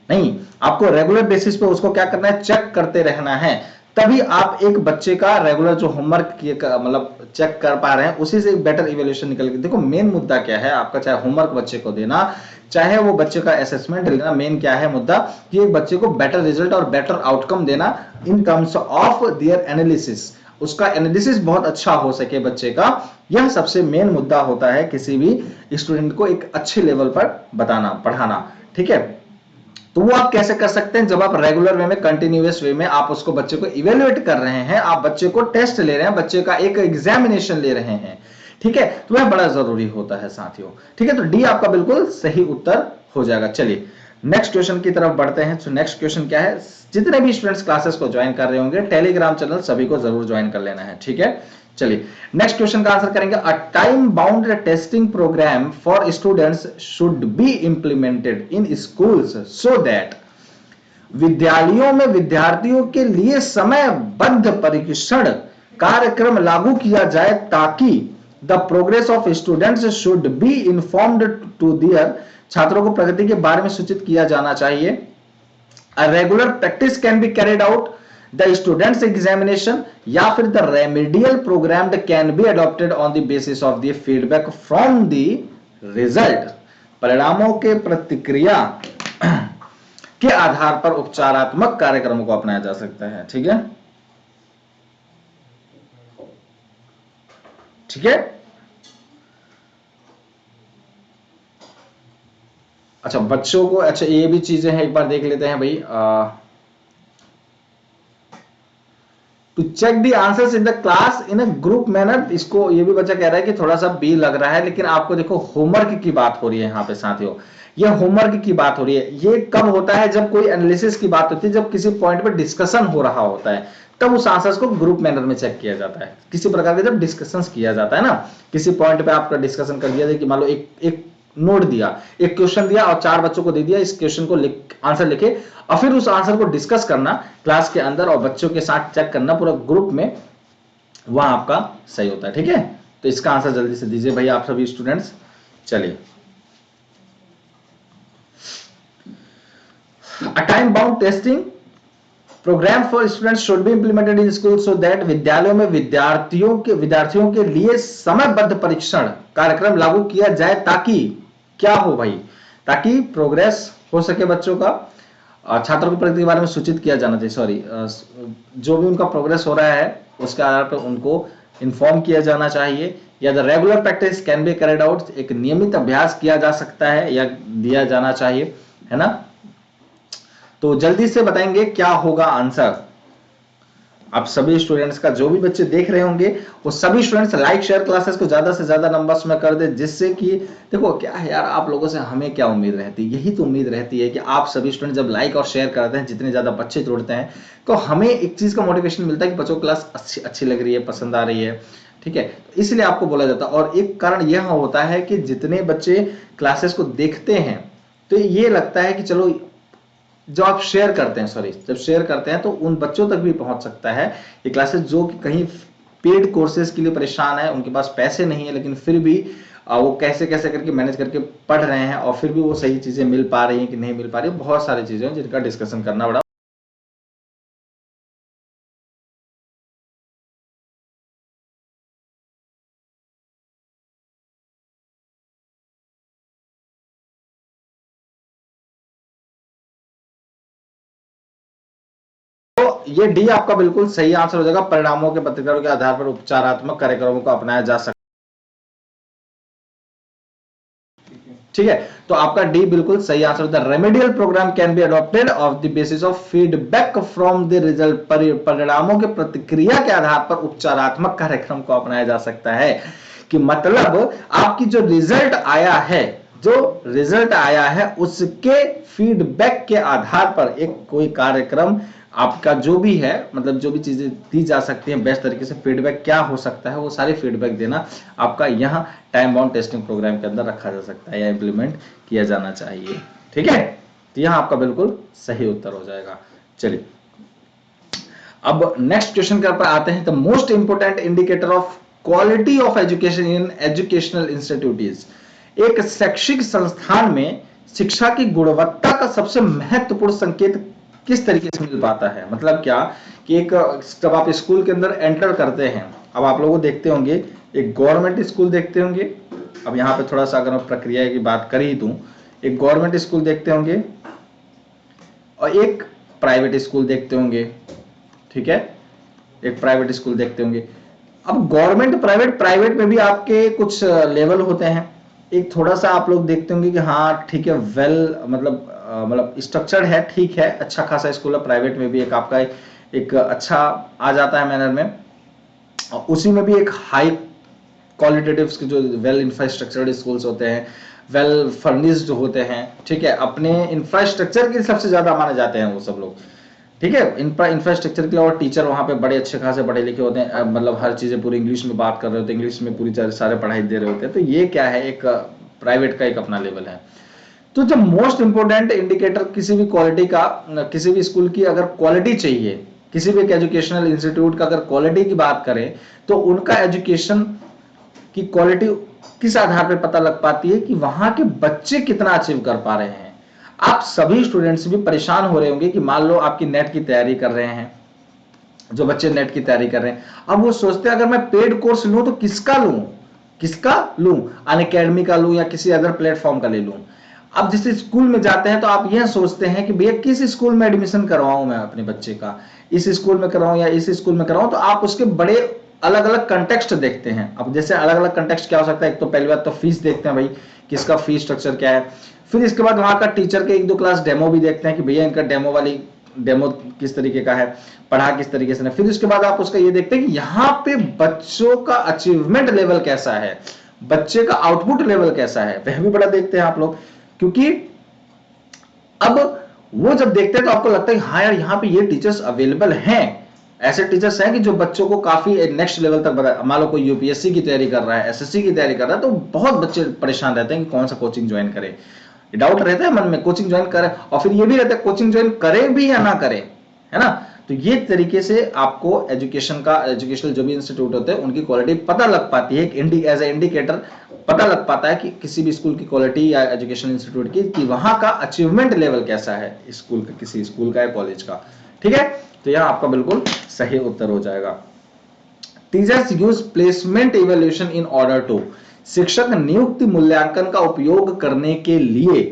नहीं, आपको रेगुलर बेसिस पे उसको क्या करना है, चेक करते रहना है। तभी आप एक बच्चे का रेगुलर जो होमवर्क मतलब चेक कर पा रहे हैं, उसी से एक बेटर इवैल्यूएशन निकल के। देखो मेन मुद्दा क्या है आपका, चाहे होमवर्क बच्चे को देना, चाहे वो बच्चे का असेसमेंट लेना, मेन क्या है मुद्दा कि एक बच्चे को बेटर रिजल्ट और बेटर आउटकम देना in terms of their analysis. उसका एनालिसिस बहुत अच्छा हो सके बच्चे का, यह सबसे मेन मुद्दा होता है किसी भी स्टूडेंट को एक अच्छे लेवल पर बताना पढ़ाना। ठीक है, तो वो आप कैसे कर सकते हैं, जब आप रेगुलर वे में कंटिन्यूअस वे में आप उसको बच्चे को इवेल्युएट कर रहे हैं, आप बच्चे को टेस्ट ले रहे हैं, बच्चे का एक एग्जामिनेशन ले रहे हैं। ठीक है, तो वह बड़ा जरूरी होता है साथियों। ठीक है, तो डी आपका बिल्कुल सही उत्तर हो जाएगा। चलिए नेक्स्ट क्वेश्चन की तरफ बढ़ते हैं। तो नेक्स्ट क्वेश्चन क्या है, जितने भी स्टूडेंट्स क्लासेस को ज्वाइन कर रहे होंगे, टेलीग्राम चैनल सभी को जरूर ज्वाइन कर लेना है। ठीक है, चलिए नेक्स्ट क्वेश्चन का आंसर करेंगे। A time bound testing program for students should be implemented in schools so that विद्यालयों में विद्यार्थियों के लिए समयबद्ध परीक्षण कार्यक्रम लागू किया जाए, ताकि the progress of students should be informed to their, छात्रों को प्रगति के बारे में सूचित किया जाना चाहिए। A regular practice can be carried out the students examination, या फिर the remedial program can be adopted on the basis of the feedback from the result, परिणामों के प्रतिक्रिया के आधार पर उपचारात्मक कार्यक्रमों को अपनाया जा सकता है। ठीक है, ठीक है। अच्छा बच्चों को, अच्छा ये भी चीजें हैं, एक बार देख लेते हैं भाई। To check the answers in the class in a group manner, इसको ये भी बच्चा कह रहा है कि थोड़ा सा बी लग रहा है, लेकिन आपको देखो होमवर्क की बात हो रही है यहाँ पे साथियों, ये होमवर्क की बात हो रही है। ये कब होता है, जब कोई एनालिसिस की बात होती है, जब किसी पॉइंट पे डिस्कशन हो रहा होता है, तब उस आंसर्स को ग्रुप मैनर में चेक किया जाता है। किसी प्रकार का जब डिस्कशन किया जाता है ना, किसी पॉइंट पे आपका डिस्कशन कर दिया, कि मान लो एक नोट दिया, एक क्वेश्चन दिया और 4 बच्चों को दे दिया, इस क्वेश्चन को आंसर लिखे, और फिर उस आंसर को डिस्कस करना क्लास के अंदर और बच्चों के साथ चेक करना पूरा ग्रुप में, वह आपका सही होता है। ठीक है, तो इसका आंसर जल्दी से दीजिए भाई आप सभी स्टूडेंट्स। चलिए, a time bound testing program for students should be implemented in school so that, विद्यालयों में विद्यार्थियों के लिए समयबद्ध परीक्षण कार्यक्रम लागू किया जाए, ताकि क्या हो भाई, ताकि प्रोग्रेस हो सके बच्चों का, छात्रों की प्रगति के बारे में सूचित किया जाना चाहिए। सॉरी, जो भी उनका प्रोग्रेस हो रहा है उसके आधार पर उनको इन्फॉर्म किया जाना चाहिए, या the regular practice can be carried out, एक नियमित अभ्यास किया जा सकता है या दिया जाना चाहिए, है ना। तो जल्दी से बताएंगे क्या होगा आंसर। आप सभी स्टूडेंट्स का, जो भी बच्चे देख रहे होंगे वो सभी स्टूडेंट्स लाइक शेयर क्लासेस को ज्यादा से ज्यादा नंबर्स में कर दे, जिससे कि देखो क्या है यार, आप लोगों से हमें क्या उम्मीद रहती है, यही तो उम्मीद रहती है कि आप सभी स्टूडेंट जब लाइक और शेयर करते हैं, जितने ज्यादा बच्चे जुड़ते हैं, तो हमें एक चीज का मोटिवेशन मिलता है कि बच्चों को क्लास अच्छी लग रही है, पसंद आ रही है। ठीक है, इसलिए आपको बोला जाता है। और एक कारण यह होता है कि जितने बच्चे क्लासेस को देखते हैं, तो ये लगता है कि चलो जो आप शेयर करते हैं, सॉरी जब शेयर करते हैं तो उन बच्चों तक भी पहुंच सकता है ये क्लासेस, जो कि कहीं पेड कोर्सेज के लिए परेशान है, उनके पास पैसे नहीं है, लेकिन फिर भी वो कैसे कैसे करके मैनेज करके पढ़ रहे हैं, और फिर भी वो सही चीजें मिल पा रही हैं कि नहीं मिल पा रही है। बहुत सारी चीजें हैं जिनका डिस्कशन करना बड़ा ये डी आपका बिल्कुल सही आंसर हो जाएगा। परिणामों के प्रतिक्रियाओं के आधार पर उपचारात्मक कार्यक्रमों को अपनाया जा सकता है। ठीक है, तो आपका डी बिल्कुल सही आंसर होता है। Remedial program can be adopted of the basis of feedback from the result, परिणामों के प्रतिक्रिया के आधार पर उपचारात्मक कार्यक्रम को अपनाया जा सकता है। कि मतलब आपकी जो रिजल्ट आया है, जो रिजल्ट आया है उसके फीडबैक के आधार पर एक कोई कार्यक्रम आपका जो भी है, मतलब जो भी चीजें दी जा सकती हैं बेस्ट तरीके से, फीडबैक क्या हो सकता है वो सारे फीडबैक देना आपका यहाँ टाइम बाउंड टेस्टिंग प्रोग्राम के अंदर रखा जा सकता है या इंप्लीमेंट किया जाना चाहिए। ठीक है, तो यहाँ आपका बिल्कुल सही उत्तर हो जाएगा। चलिए अब नेक्स्ट क्वेश्चन के ऊपर आते हैं। The most important indicator of quality of education in educational institute, एक शैक्षिक संस्थान में शिक्षा की गुणवत्ता का सबसे महत्वपूर्ण संकेत किस तरीके से मिल पाता है। मतलब क्या कि एक, जब आप स्कूल के अंदर एंटर करते हैं, अब आप लोग देखते होंगे एक गवर्नमेंट स्कूल देखते होंगे, अब यहाँ पे थोड़ा सा अगर मैं प्रक्रिया की बात कर ही दूं, एक गवर्नमेंट स्कूल देखते होंगे और एक प्राइवेट स्कूल देखते होंगे। ठीक है, एक प्राइवेट स्कूल देखते होंगे। अब गवर्नमेंट प्राइवेट में भी आपके कुछ लेवल होते हैं। एक थोड़ा सा आप लोग देखते होंगे कि हाँ ठीक है, वेल मतलब स्ट्रक्चर्ड है, ठीक है, अच्छा खासा स्कूल है। प्राइवेट में भी एक आपका एक अच्छा आ जाता है मैनर में, और उसी में भी एक हाई क्वालिटेटिव जो वेल इंफ्रास्ट्रक्चर्ड स्कूल्स होते हैं, वेल फर्निश्ड होते हैं, ठीक है, अपने इंफ्रास्ट्रक्चर के सबसे ज्यादा माने जाते हैं वो सब लोग, ठीक है, इंफ्रास्ट्रक्चर के लिए। और टीचर वहां पे बड़े अच्छे खासे पढ़े लिखे होते हैं, मतलब हर चीजें पूरी इंग्लिश में बात कर रहे होते हैं, इंग्लिश में पूरी सारे पढ़ाई दे रहे होते हैं। तो ये क्या है, एक प्राइवेट का एक अपना लेवल है। तो जब मोस्ट इंपोर्टेंट इंडिकेटर किसी भी क्वालिटी का, किसी भी स्कूल की अगर क्वालिटी चाहिए, किसी भी एक एजुकेशनल इंस्टीट्यूट का अगर क्वालिटी की बात करें, तो उनका एजुकेशन की क्वालिटी किस आधार पर पता लग पाती है कि वहां के बच्चे कितना अचीव कर पा रहे हैं। आप सभी स्टूडेंट्स भी परेशान हो रहे होंगे कि मान लो आपकी नेट की तैयारी कर रहे हैं, जो बच्चे नेट की तैयारी कर रहे हैं, अब वो सोचते हैं अगर मैं पेड कोर्स लूं तो किसका लूं, अनअकैडमी का लूं या किसी अदर प्लेटफॉर्म का ले लूं। अब जिस स्कूल में जाते हैं तो आप यह सोचते हैं कि भैया किस स्कूल में एडमिशन करवाऊं मैं अपने बच्चे का, इस स्कूल में कराऊं या इस स्कूल में कराऊं। तो आप उसके बड़े अलग अलग कंटेक्स्ट देखते हैं। अब जैसे अलग अलग कंटेक्स्ट क्या हो सकता है, एक तो पहली बात तो फीस देखते हैं भाई, किसका फीस स्ट्रक्चर क्या है। फिर इसके बाद वहां का टीचर के एक दो क्लास डेमो भी देखते हैं कि भैया इनका डेमो किस तरीके का है, पढ़ा किस तरीके से। फिर उसके बाद आप उसका ये देखते हैं कि यहाँ पे बच्चों का अचीवमेंट लेवल कैसा है, बच्चे का आउटपुट लेवल कैसा है, वह भी बड़ा देखते हैं आप लोग। क्योंकि अब वो जब देखते हैं तो आपको लगता है हाँ यार यहाँ पे ये टीचर्स अवेलेबल हैं, ऐसे टीचर्स हैं कि जो बच्चों को काफी नेक्स्ट लेवल तक बता। मान लो कोई यूपीएससी की तैयारी कर रहा है, एसएससी की तैयारी कर रहा है, तो बहुत बच्चे परेशान रहते हैं कि कौन सा कोचिंग ज्वाइन करे। डाउट रहता है मन में, कोचिंग ज्वाइन करे, और फिर ये भी रहता है कोचिंग ज्वाइन करे भी या ना करे, है ना। तो ये तरीके से आपको एजुकेशनल जो भी इंस्टीट्यूट होते हैं उनकी क्वालिटी पता लग पाती है, एज ए इंडिकेटर पता लग पाता है कि किसी भी स्कूल की क्वालिटी या एजुकेशनल इंस्टीट्यूट की, कि वहां का अचीवमेंट लेवल कैसा है स्कूल का, किसी स्कूल का या कॉलेज का। ठीक है, तो यह आपका बिल्कुल सही उत्तर हो जाएगा। Teachers use placement evaluation in order to, शिक्षक नियुक्ति मूल्यांकन का उपयोग करने के लिए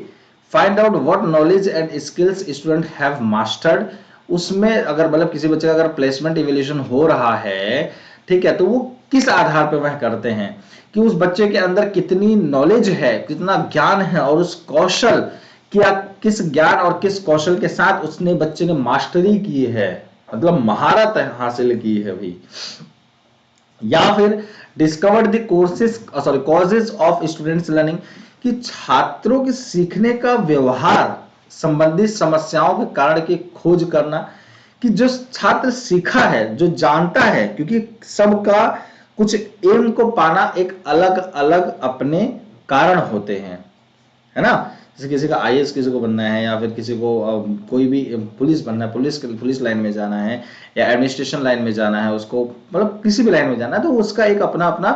find out what knowledge and skills student have mastered. उसमें अगर मतलब किसी बच्चे का अगर प्लेसमेंट इवैल्यूएशन हो रहा है, ठीक है, तो वो किस आधार पर वह करते हैं कि उस बच्चे के अंदर कितनी नॉलेज है, कितना ज्ञान है, और उस कौशल क्या, किस ज्ञान और किस कौशल के साथ उसने बच्चे ने मास्टरी की है, मतलब महारत हासिल की है भी। या फिर discovered the causes of students learning, कि छात्रों के सीखने का व्यवहार संबंधित समस्याओं के कारण की खोज करना, कि जो छात्र सीखा है, जो जानता है, क्योंकि सबका कुछ एम को पाना एक अलग अलग अपने कारण होते हैं, है ना। जैसे किसी का आईएएस किसी को बनना है, या फिर किसी को कोई भी पुलिस बनना है, पुलिस लाइन में जाना है, या एडमिनिस्ट्रेशन लाइन में जाना है, उसको मतलब किसी भी लाइन में जाना है, तो उसका एक अपना अपना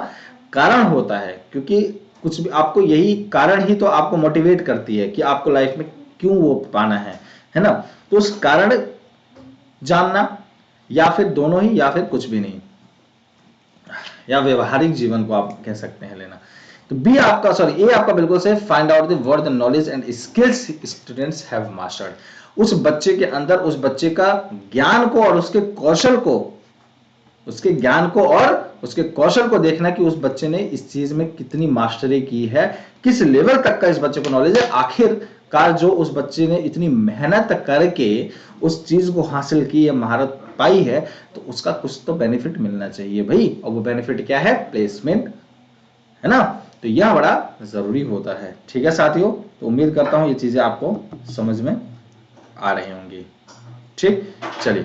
कारण होता है। क्योंकि कुछ भी आपको यही कारण ही तो आपको मोटिवेट करती है कि आपको लाइफ में क्यों वो पाना है ना। तो उस कारण जानना, या फिर दोनों ही, या फिर कुछ भी नहीं, या व्यवहारिक जीवन को आप कह सकते हैं लेना। तो बी आपका ए आपका बिल्कुल से find out the word the knowledge and skills students have mastered. उस बच्चे के अंदर उस बच्चे का ज्ञान को और उसके कौशल को, उसके ज्ञान को और उसके कौशल को देखना कि उस बच्चे ने इस चीज में कितनी मास्टरी की है, किस लेवल तक का इस बच्चे को नॉलेज है, आखिरकार जो उस बच्चे ने इतनी मेहनत करके उस चीज को हासिल की है, महारत पाई है, तो उसका कुछ तो बेनिफिट मिलना चाहिए भाई। और वो बेनिफिट क्या है, प्लेसमेंट, है ना। तो यह बड़ा जरूरी होता है। ठीक है साथियों, तो उम्मीद करता हूं ये चीजें आपको समझ में आ रही होंगी। ठीक, चलिए,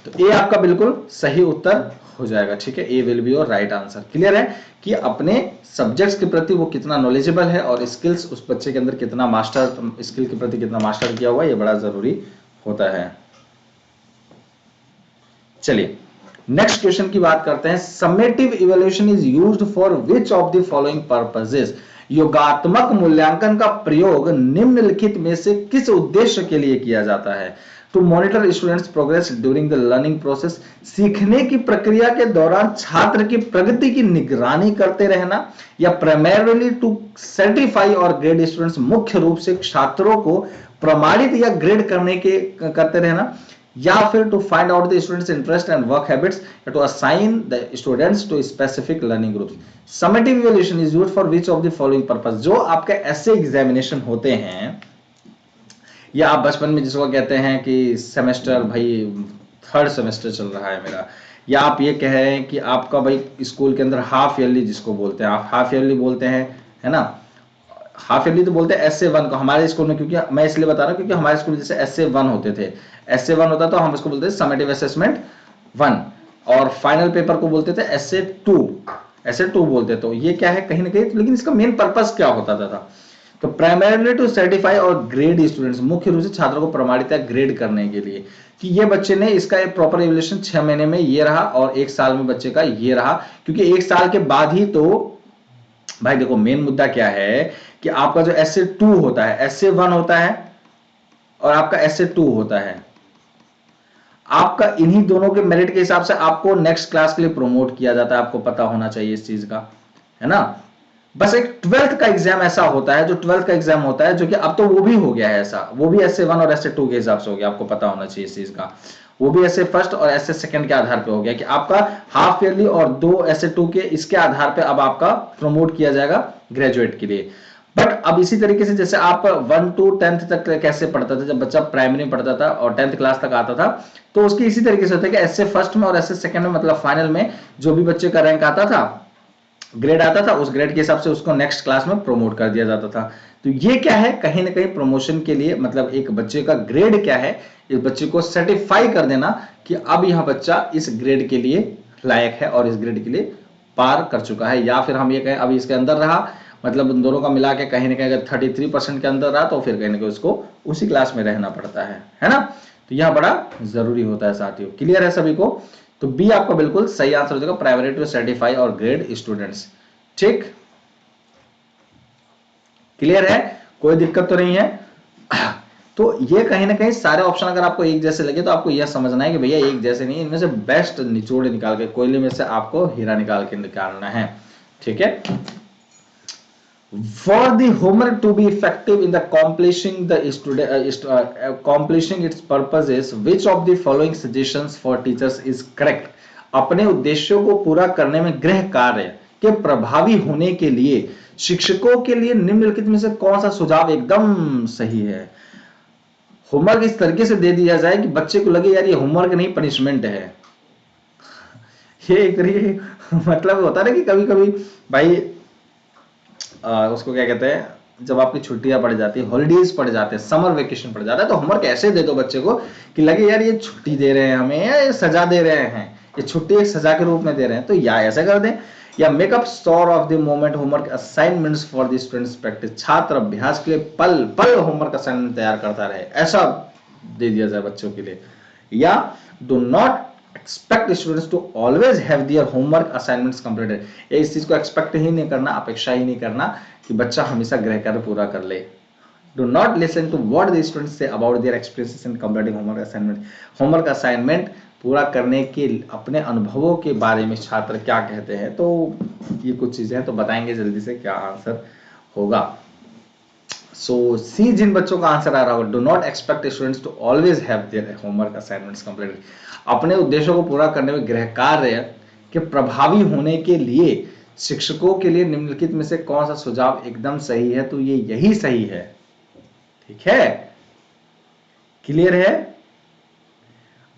तो ए आपका बिल्कुल सही उत्तर हो जाएगा। ठीक है, A will be your right answer. Clear है कि अपने सब्जेक्ट्स के प्रति वो कितना नॉलेजेबल है, और स्किल्स उस बच्चे के अंदर कितना मास्टर, स्किल के प्रति कितना मास्टर किया हुआ है, ये बड़ा जरूरी होता है। चलिए नेक्स्ट क्वेश्चन की बात करते हैं। Summative evaluation is used for which of the following purposes. योगात्मक मूल्यांकन का प्रयोग निम्नलिखित में से किस उद्देश्य के लिए किया जाता है। To monitor students progress during the learning process, सीखने की प्रक्रिया के दौरान छात्र की प्रगति की निगरानी करते रहना, या प्राइमरीली टू सर्टिफाई और ग्रेड स्टूडेंट्स, मुख्य रूप से छात्रों को प्रमाणित या ग्रेड करते रहना, या फिर to find out the students interest and work habits, या to assign the students to specific learning groups. Summative evaluation is used for which of the following purpose. जो आपके ऐसे एग्जामिनेशन होते हैं, या आप बचपन में जिसको कहते हैं कि सेमेस्टर, भाई 3rd सेमेस्टर चल रहा है मेरा, या आप ये कह रहे हैं कि आपका भाई स्कूल के अंदर हाफ ईयरली जिसको बोलते हैं, आप हाफ ईयरली बोलते हैं, है ना, हाफ ईयरली तो बोलते हैं SA1 को हमारे स्कूल में, क्योंकि मैं इसलिए बता रहा हूँ क्योंकि हमारे स्कूल जैसे SA1 होते थे, SA1 होता तो हम इसको बोलते थे समेटिव असेसमेंट 1, और फाइनल पेपर को बोलते थे SA2 बोलते। तो ये क्या है कहीं ना कहीं, लेकिन इसका मेन पर्पस क्या होता था? तो प्राइमरीली टू सर्टिफाई और ग्रेड स्टूडेंट्स, मुख्य रूप से छात्रों को प्रमाणित या ग्रेड करने के लिए कि ये बच्चे ने इसका एक प्रॉपर इवैल्यूएशन 6 महीने में ये रहा और 1 साल में बच्चे का ये रहा, क्योंकि 1 साल के बाद ही तो भाई देखो मेन मुद्दा क्या है कि आपका जो SA2 होता है, SA1 होता है और आपका SA2 होता है, आपका इन्हीं दोनों के मेरिट के हिसाब से आपको नेक्स्ट क्लास के लिए प्रमोट किया जाता है। आपको पता होना चाहिए इस चीज का, है ना। बस एक 12th का एग्जाम ऐसा होता है, जो 12th का एग्जाम होता है, जो कि अब तो वो भी हो गया है ऐसा, वो भी SA1 और SA2 के हिसाब से हो गया, आपको पता होना चाहिए इस चीज का। वो भी SA1 और SA2 के आधार पे हो गया कि आपका हाफ ईयरली और 2 SA2 के इसके आधार पे अब आपका प्रमोट किया जाएगा ग्रेजुएट के लिए। बट अब इसी तरीके से जैसे आप 1 to 10th तक कैसे पढ़ता था, जब बच्चा प्राइमरी में पढ़ता था और 10th क्लास तक आता था, तो उसकी इसी तरीके से होता है कि SA1 में और SA2 में, मतलब फाइनल में जो भी बच्चे का रैंक आता था, ग्रेड आता था, उस ग्रेड के हिसाब से उसको नेक्स्ट क्लास में प्रमोट कर दिया जाता था। तो ये क्या है, कहीं ना कहीं प्रमोशन के लिए, मतलब एक बच्चे का ग्रेड क्या है, इस बच्चे को सर्टिफाई कर देना कि अब यह बच्चा इस ग्रेड के लिए लायक है और इस ग्रेड के लिए पार कर चुका है। या फिर हम ये कहें अभी इसके अंदर रहा, मतलब उन दोनों का मिला के कहीं ना कहीं अगर 33% के अंदर रहा तो फिर कहीं ना कहीं उसको उसी क्लास में रहना पड़ता है ना। तो यह बड़ा जरूरी होता है साथियों। क्लियर है सभी को? तो बी आपका बिल्कुल सही आंसर हो जाएगा, प्राइमरी टू सर्टिफाई और ग्रेड स्टूडेंट्स। ठीक, क्लियर है, कोई दिक्कत तो नहीं है। तो ये कहीं ना कहीं सारे ऑप्शन अगर आपको एक जैसे लगे तो आपको यह समझना है कि भैया एक जैसे नहीं, इनमें से बेस्ट निचोड़ निकाल के, कोयले में से आपको हीरा निकाल के निकालना है। ठीक है। For the homework to be effective in the accomplishing its purposes, which of the following suggestions for teachers is correct? अपने उद्देश्यों को पूरा करने में गृह कार्य के प्रभावी होने के लिए शिक्षकों के लिए निम्नलिखित में से कौन सा सुझाव एकदम सही है? होमवर्क इस तरीके से दे दिया जाए कि बच्चे को लगे यार ये होमवर्क नहीं पनिशमेंट है। ये एक तरीके मतलब होता है ना कि कभी कभी भाई उसको क्या कहते हैं, जब आपकी छुट्टियां पड़ जाती है, हॉलीडेज पड़ जाते हैं, समर वेकेशन पड़ जाता है, तो होमवर्क ऐसे दे दो बच्चे को कि लगे यार ये छुट्टी दे रहे हैं हमें, या ये सजा दे रहे हैं, ये छुट्टी एक सजा के रूप में दे रहे हैं, तो या ऐसा कर दें। या makeup store of the moment homework assignments for the students practice, छात्र अभ्यास के लिए पल पल होमवर्क असाइनमेंट तैयार करता रहे, ऐसा दे दिया जाए बच्चों के लिए। या do not expect students to always have their homework assignments completed, इस चीज को एक्सपेक्ट ही नहीं करना, अपेक्षा ही नहीं करना कि बच्चा हमेशा गृह कार्य पूरा कर ले। Do not listen to what the students say about their experiences in completing homework assignment, homework assignment पूरा करने के अपने अनुभवों के बारे में छात्र क्या कहते हैं। तो ये कुछ चीजें हैं, तो बताएंगे जल्दी से क्या आंसर होगा। सो सी जिन बच्चों का आंसर आ रहा होगा, do not expect students to always have their homework assignments completed, अपने उद्देश्यों को पूरा करने में गृह कार्य के प्रभावी होने के लिए शिक्षकों के लिए निम्नलिखित में से कौन सा सुझाव एकदम सही है? तो ये यही सही है। ठीक है, क्लियर है।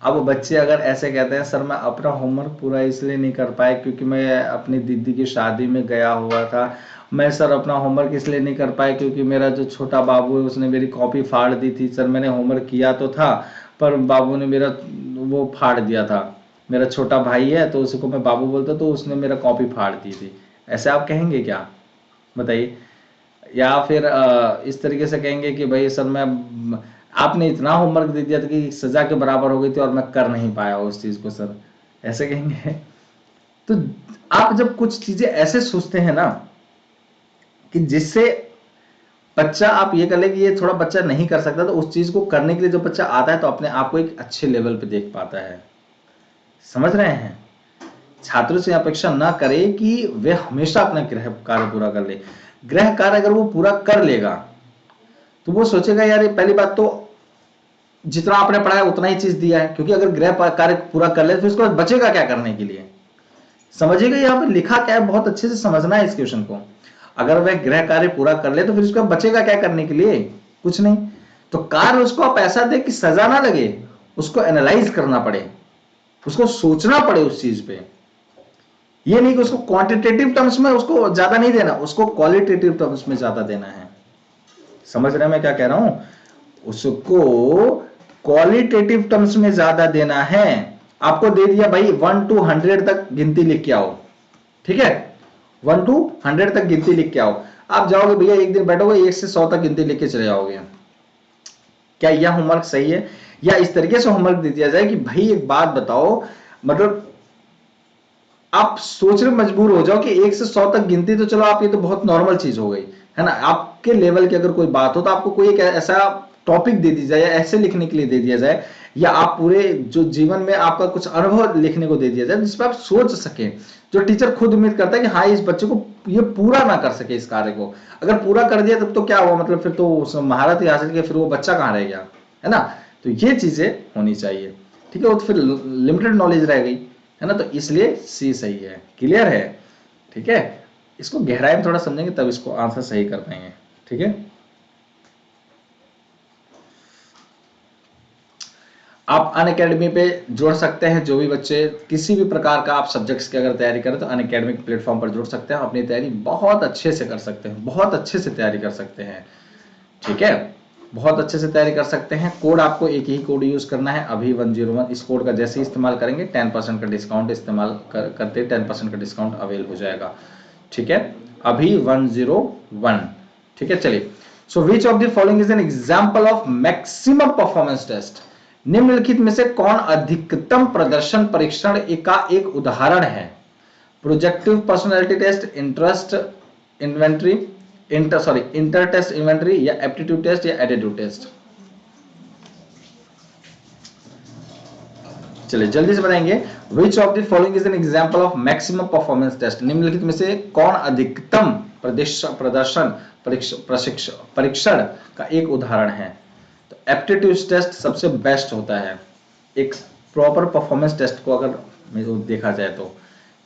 अब बच्चे अगर ऐसे कहते हैं सर मैं अपना होमवर्क पूरा इसलिए नहीं कर पाया क्योंकि मैं अपनी दीदी की शादी में गया हुआ था, मैं सर अपना होमवर्क इसलिए नहीं कर पाया क्योंकि मेरा जो छोटा बाबू है उसने मेरी कॉपी फाड़ दी थी, सर मैंने होमवर्क किया तो था पर बाबू ने मेरा वो फाड़ दिया था, मेरा छोटा भाई है तो उसको मैं बाबू बोलता तो उसने मेरा कॉपी फाड़ दी थी, ऐसे आप कहेंगे क्या बताइए? या फिर इस तरीके से कहेंगे कि भाई सर मैं, आपने इतना होमवर्क दे दिया था कि सजा के बराबर हो गई थी और मैं कर नहीं पाया उस चीज को, सर ऐसे कहेंगे? तो आप जब कुछ चीजें ऐसे सोचते हैं ना कि जिससे बच्चा, आप ये कर ले कि ये थोड़ा बच्चा नहीं कर सकता, तो उस चीज को करने के लिए जो बच्चा आता है तो अपने आप को एक अच्छे लेवल पे देख पाता है। समझ रहे हैं? छात्रों से अपेक्षा ना करे कि वे हमेशा अपना गृह कार्य पूरा कर ले। गृह कार्य अगर वो पूरा कर लेगा तो वो सोचेगा यार, पहली बात तो जितना आपने पढ़ा है उतना ही चीज दिया है, क्योंकि अगर गृह कार्य पूरा कर ले तो फिर उसके बाद बचेगा क्या करने के लिए। समझिएगा यहाँ पे लिखा क्या है, बहुत अच्छे से समझना है इस क्वेश्चन को। अगर वह गृह कार्य पूरा कर ले तो फिर उसका बचेगा क्या करने के लिए, कुछ नहीं। तो कार्य उसको आप ऐसा दे कि सजा ना लगे, उसको एनालाइज करना पड़े, उसको सोचना पड़े उस चीज पे। ये नहीं कि उसको क्वांटिटेटिव टर्म्स में उसको ज्यादा नहीं देना, उसको क्वालिटेटिव टर्म्स में ज्यादा देना है। समझ रहे हैं मैं क्या कह रहा हूं, उसको क्वालिटेटिव टर्म्स में ज्यादा देना है। आपको दे दिया भाई 1 to 100 तक गिनती लिख के आओ, ठीक है, 1 to 100 तक गिनती लिख के आओ। आप जाओगे भैया एक दिन बैठोगे 1 से 100 तक गिनती लिख के चले जाओगे, क्या यह होमवर्क सही है? या इस तरीके से होमवर्क दे दिया जाए कि भाई एक बात बताओ, मतलब आप सोचने मजबूर हो जाओ कि 1 से 100 तक गिनती तो चलो आप, ये तो बहुत नॉर्मल चीज हो गई है ना। आपके लेवल की अगर कोई बात हो तो आपको कोई एक ऐसा टॉपिक दे दी जाए या ऐसे लिखने के लिए दे दिया जाए, या आप पूरे जो जीवन में आपका कुछ अनुभव लिखने को दे दिया जाए जिसपे आप सोच सके, जो टीचर खुद उम्मीद करता है कि हाँ इस बच्चे को ये पूरा ना कर सके इस कार्य को, अगर पूरा कर दिया तब तो क्या हुआ, मतलब फिर तो महारत ही हासिल की, फिर वो बच्चा कहाँ रह गया, है ना। तो ये चीजें होनी चाहिए, ठीक है, वो तो फिर लिमिटेड नॉलेज रह गई, है ना। तो इसलिए सी सही है, क्लियर है, ठीक है। इसको गहराई में थोड़ा समझेंगे तब इसको आंसर सही कर पाएंगे, ठीक है। आप अनअकैडमी पे जोड़ सकते हैं, जो भी बच्चे किसी भी प्रकार का आप सब्जेक्ट्स की अगर तैयारी करें तो अनअकैडमी के प्लेटफॉर्म पर जुड़ सकते हैं, अपनी तैयारी बहुत अच्छे से कर सकते हैं, बहुत अच्छे से तैयारी कर सकते हैं, ठीक है, बहुत अच्छे से तैयारी कर सकते हैं। कोड आपको एक ही कोड यूज करना है, अभी 101, इस कोड का जैसे ही इस्तेमाल करेंगे 10% का डिस्काउंट इस्तेमाल करते 10% का डिस्काउंट अवेल हो जाएगा, ठीक है, अभी 101, ठीक है। चलिए, so which of the following is an example of maximum performance test, निम्नलिखित में से कौन अधिकतम प्रदर्शन परीक्षण का एक उदाहरण है? Projective personality test, interest inventory, inter test inventory, या एप्टीट्यूड टेस्ट, या एटीट्यूड टेस्ट। चलिए जल्दी से बताएंगे, which of the following is an example of maximum performance test, निम्नलिखित में से कौन अधिकतम प्रदर्शन परीक्षण का एक उदाहरण है? तो एप्टीट्यूड टेस्ट सबसे बेस्ट होता है एक प्रॉपर परफॉर्मेंस टेस्ट को अगर देखा जाए तो,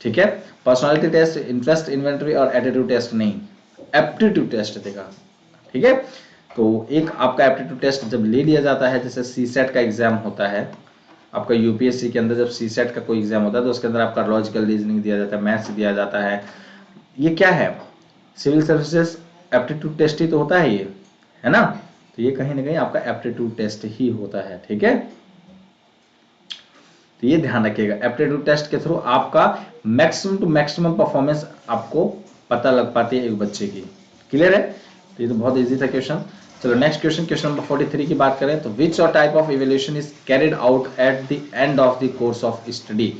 ठीक है। पर्सनालिटी टेस्ट, इंटरेस्ट इन्वेंटरी और एटीट्यूड टेस्ट नहीं, एप्टीट्यूड टेस्ट देगा, ठीक है। तो एक आपका एप्टीट्यूड टेस्ट जब ले लिया जाता है, जैसे सीसेट का एग्जाम होता है आपका यूपीएससी के अंदर, जब सीसेट का कोई एग्जाम होता है तो उसके अंदर आपका लॉजिकल रीजनिंग दिया जाता है, मैथ्स दिया जाता है, ये क्या है, सिविल सर्विसेज एप्टीट्यूड टेस्ट ही तो होता है ये, है ना। तो ये कहीं ना कहीं आपका एप्टीट्यूड टेस्ट ही होता है, ठीक है। तो ये ध्यान रखिएगा, एप्टीट्यूड टेस्ट के थ्रू आपका मैक्सिमम टू मैक्सिमम परफॉर्मेंस आपको पता लग पाती है एक बच्चे की, क्लियर है। तो ये तो बहुत इजी था क्वेश्चन। चलो नेक्स्ट क्वेश्चन, क्वेश्चन नंबर 43 की बात करें तो विच और type of evaluation is carried out at the end of the course of study,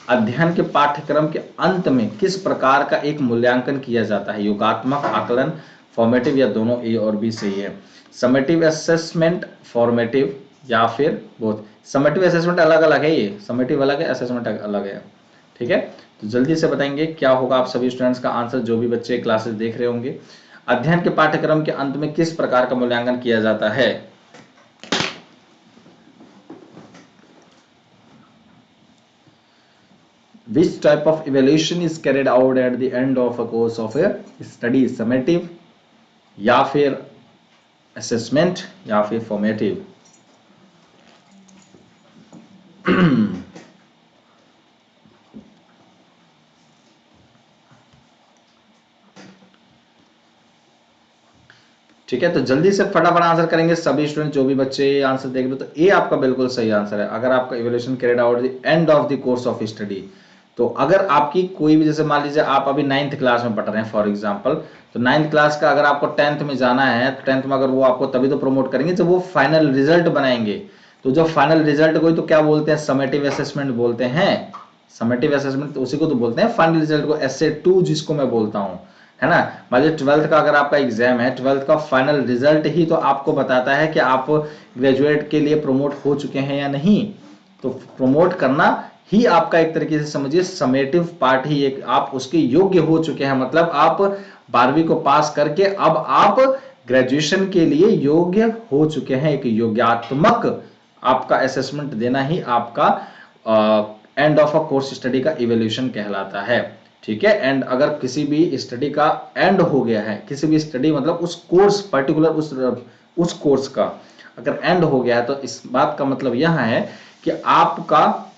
अध्ययन के पाठ्यक्रम के अंत में किस प्रकार का एक मूल्यांकन किया जाता है? योगात्मक, आकलन, फॉर्मेटिव, या दोनों ए और बी सही है। समेटिव असेसमेंट, फॉर्मेटिव, या फिर बोथ। समेटिव असेसमेंट अलग अलग है, ये समेटिव अलग है, असेसमेंट अलग है, ठीक है। तो जल्दी से बताएंगे क्या होगा आप सभी स्टूडेंट्स का आंसर, जो भी बच्चे क्लासेस देख रहे होंगे। अध्ययन के पाठ्यक्रम के अंत में किस प्रकार का मूल्यांकन किया जाता है? Which type of evaluation is carried out at the end of a course of a study? Summative, या फिर assessment, या फिर formative? ठीक है, तो जल्दी से फटाफट आंसर करेंगे सभी स्टूडेंट, जो भी बच्चे आंसर देख रहे, तो ए आपका बिल्कुल सही आंसर है। अगर आपका evaluation carried out the end of the course of study, तो अगर आपकी कोई भी, जैसे मान लीजिए आप अभी 9th क्लास में पढ़ रहे हैं फॉर एग्जांपल, तो 9th क्लास का अगर आपको 10th में जाना है, तो 10th में अगर वो आपको तभी तो प्रमोट करेंगे जब वो फाइनल रिजल्ट बनाएंगे। तो जब फाइनल रिजल्ट को तो क्या बोलते हैं, समेटिव असेसमेंट बोलते हैं। समेटिव असेसमेंट तो उसी को तो बोलते हैं, फाइनल रिजल्ट को SA2 जिसको मैं बोलता हूँ, है ना। मान लीजिए 12th का अगर आपका एग्जाम है, 12th का फाइनल रिजल्ट ही तो आपको बताता है कि आप ग्रेजुएट के लिए प्रमोट हो चुके हैं या नहीं। तो प्रमोट करना ही आपका एक तरीके से समझिए समेटिव पार्ट ही, एक आप उसके योग्य हो चुके हैं, मतलब आप 12वीं को पास करके अब आप ग्रेजुएशन के लिए योग्य हो चुके हैं, एक योग्यात्मक आपका असेसमेंट देना ही आपका end of a course study का इवैल्यूएशन कहलाता है। ठीक है, एंड अगर किसी भी स्टडी का एंड हो गया है, किसी भी स्टडी मतलब उस कोर्स पर्टिकुलर उस कोर्स का अगर एंड हो गया है, तो इस बात का मतलब यह है कि आपका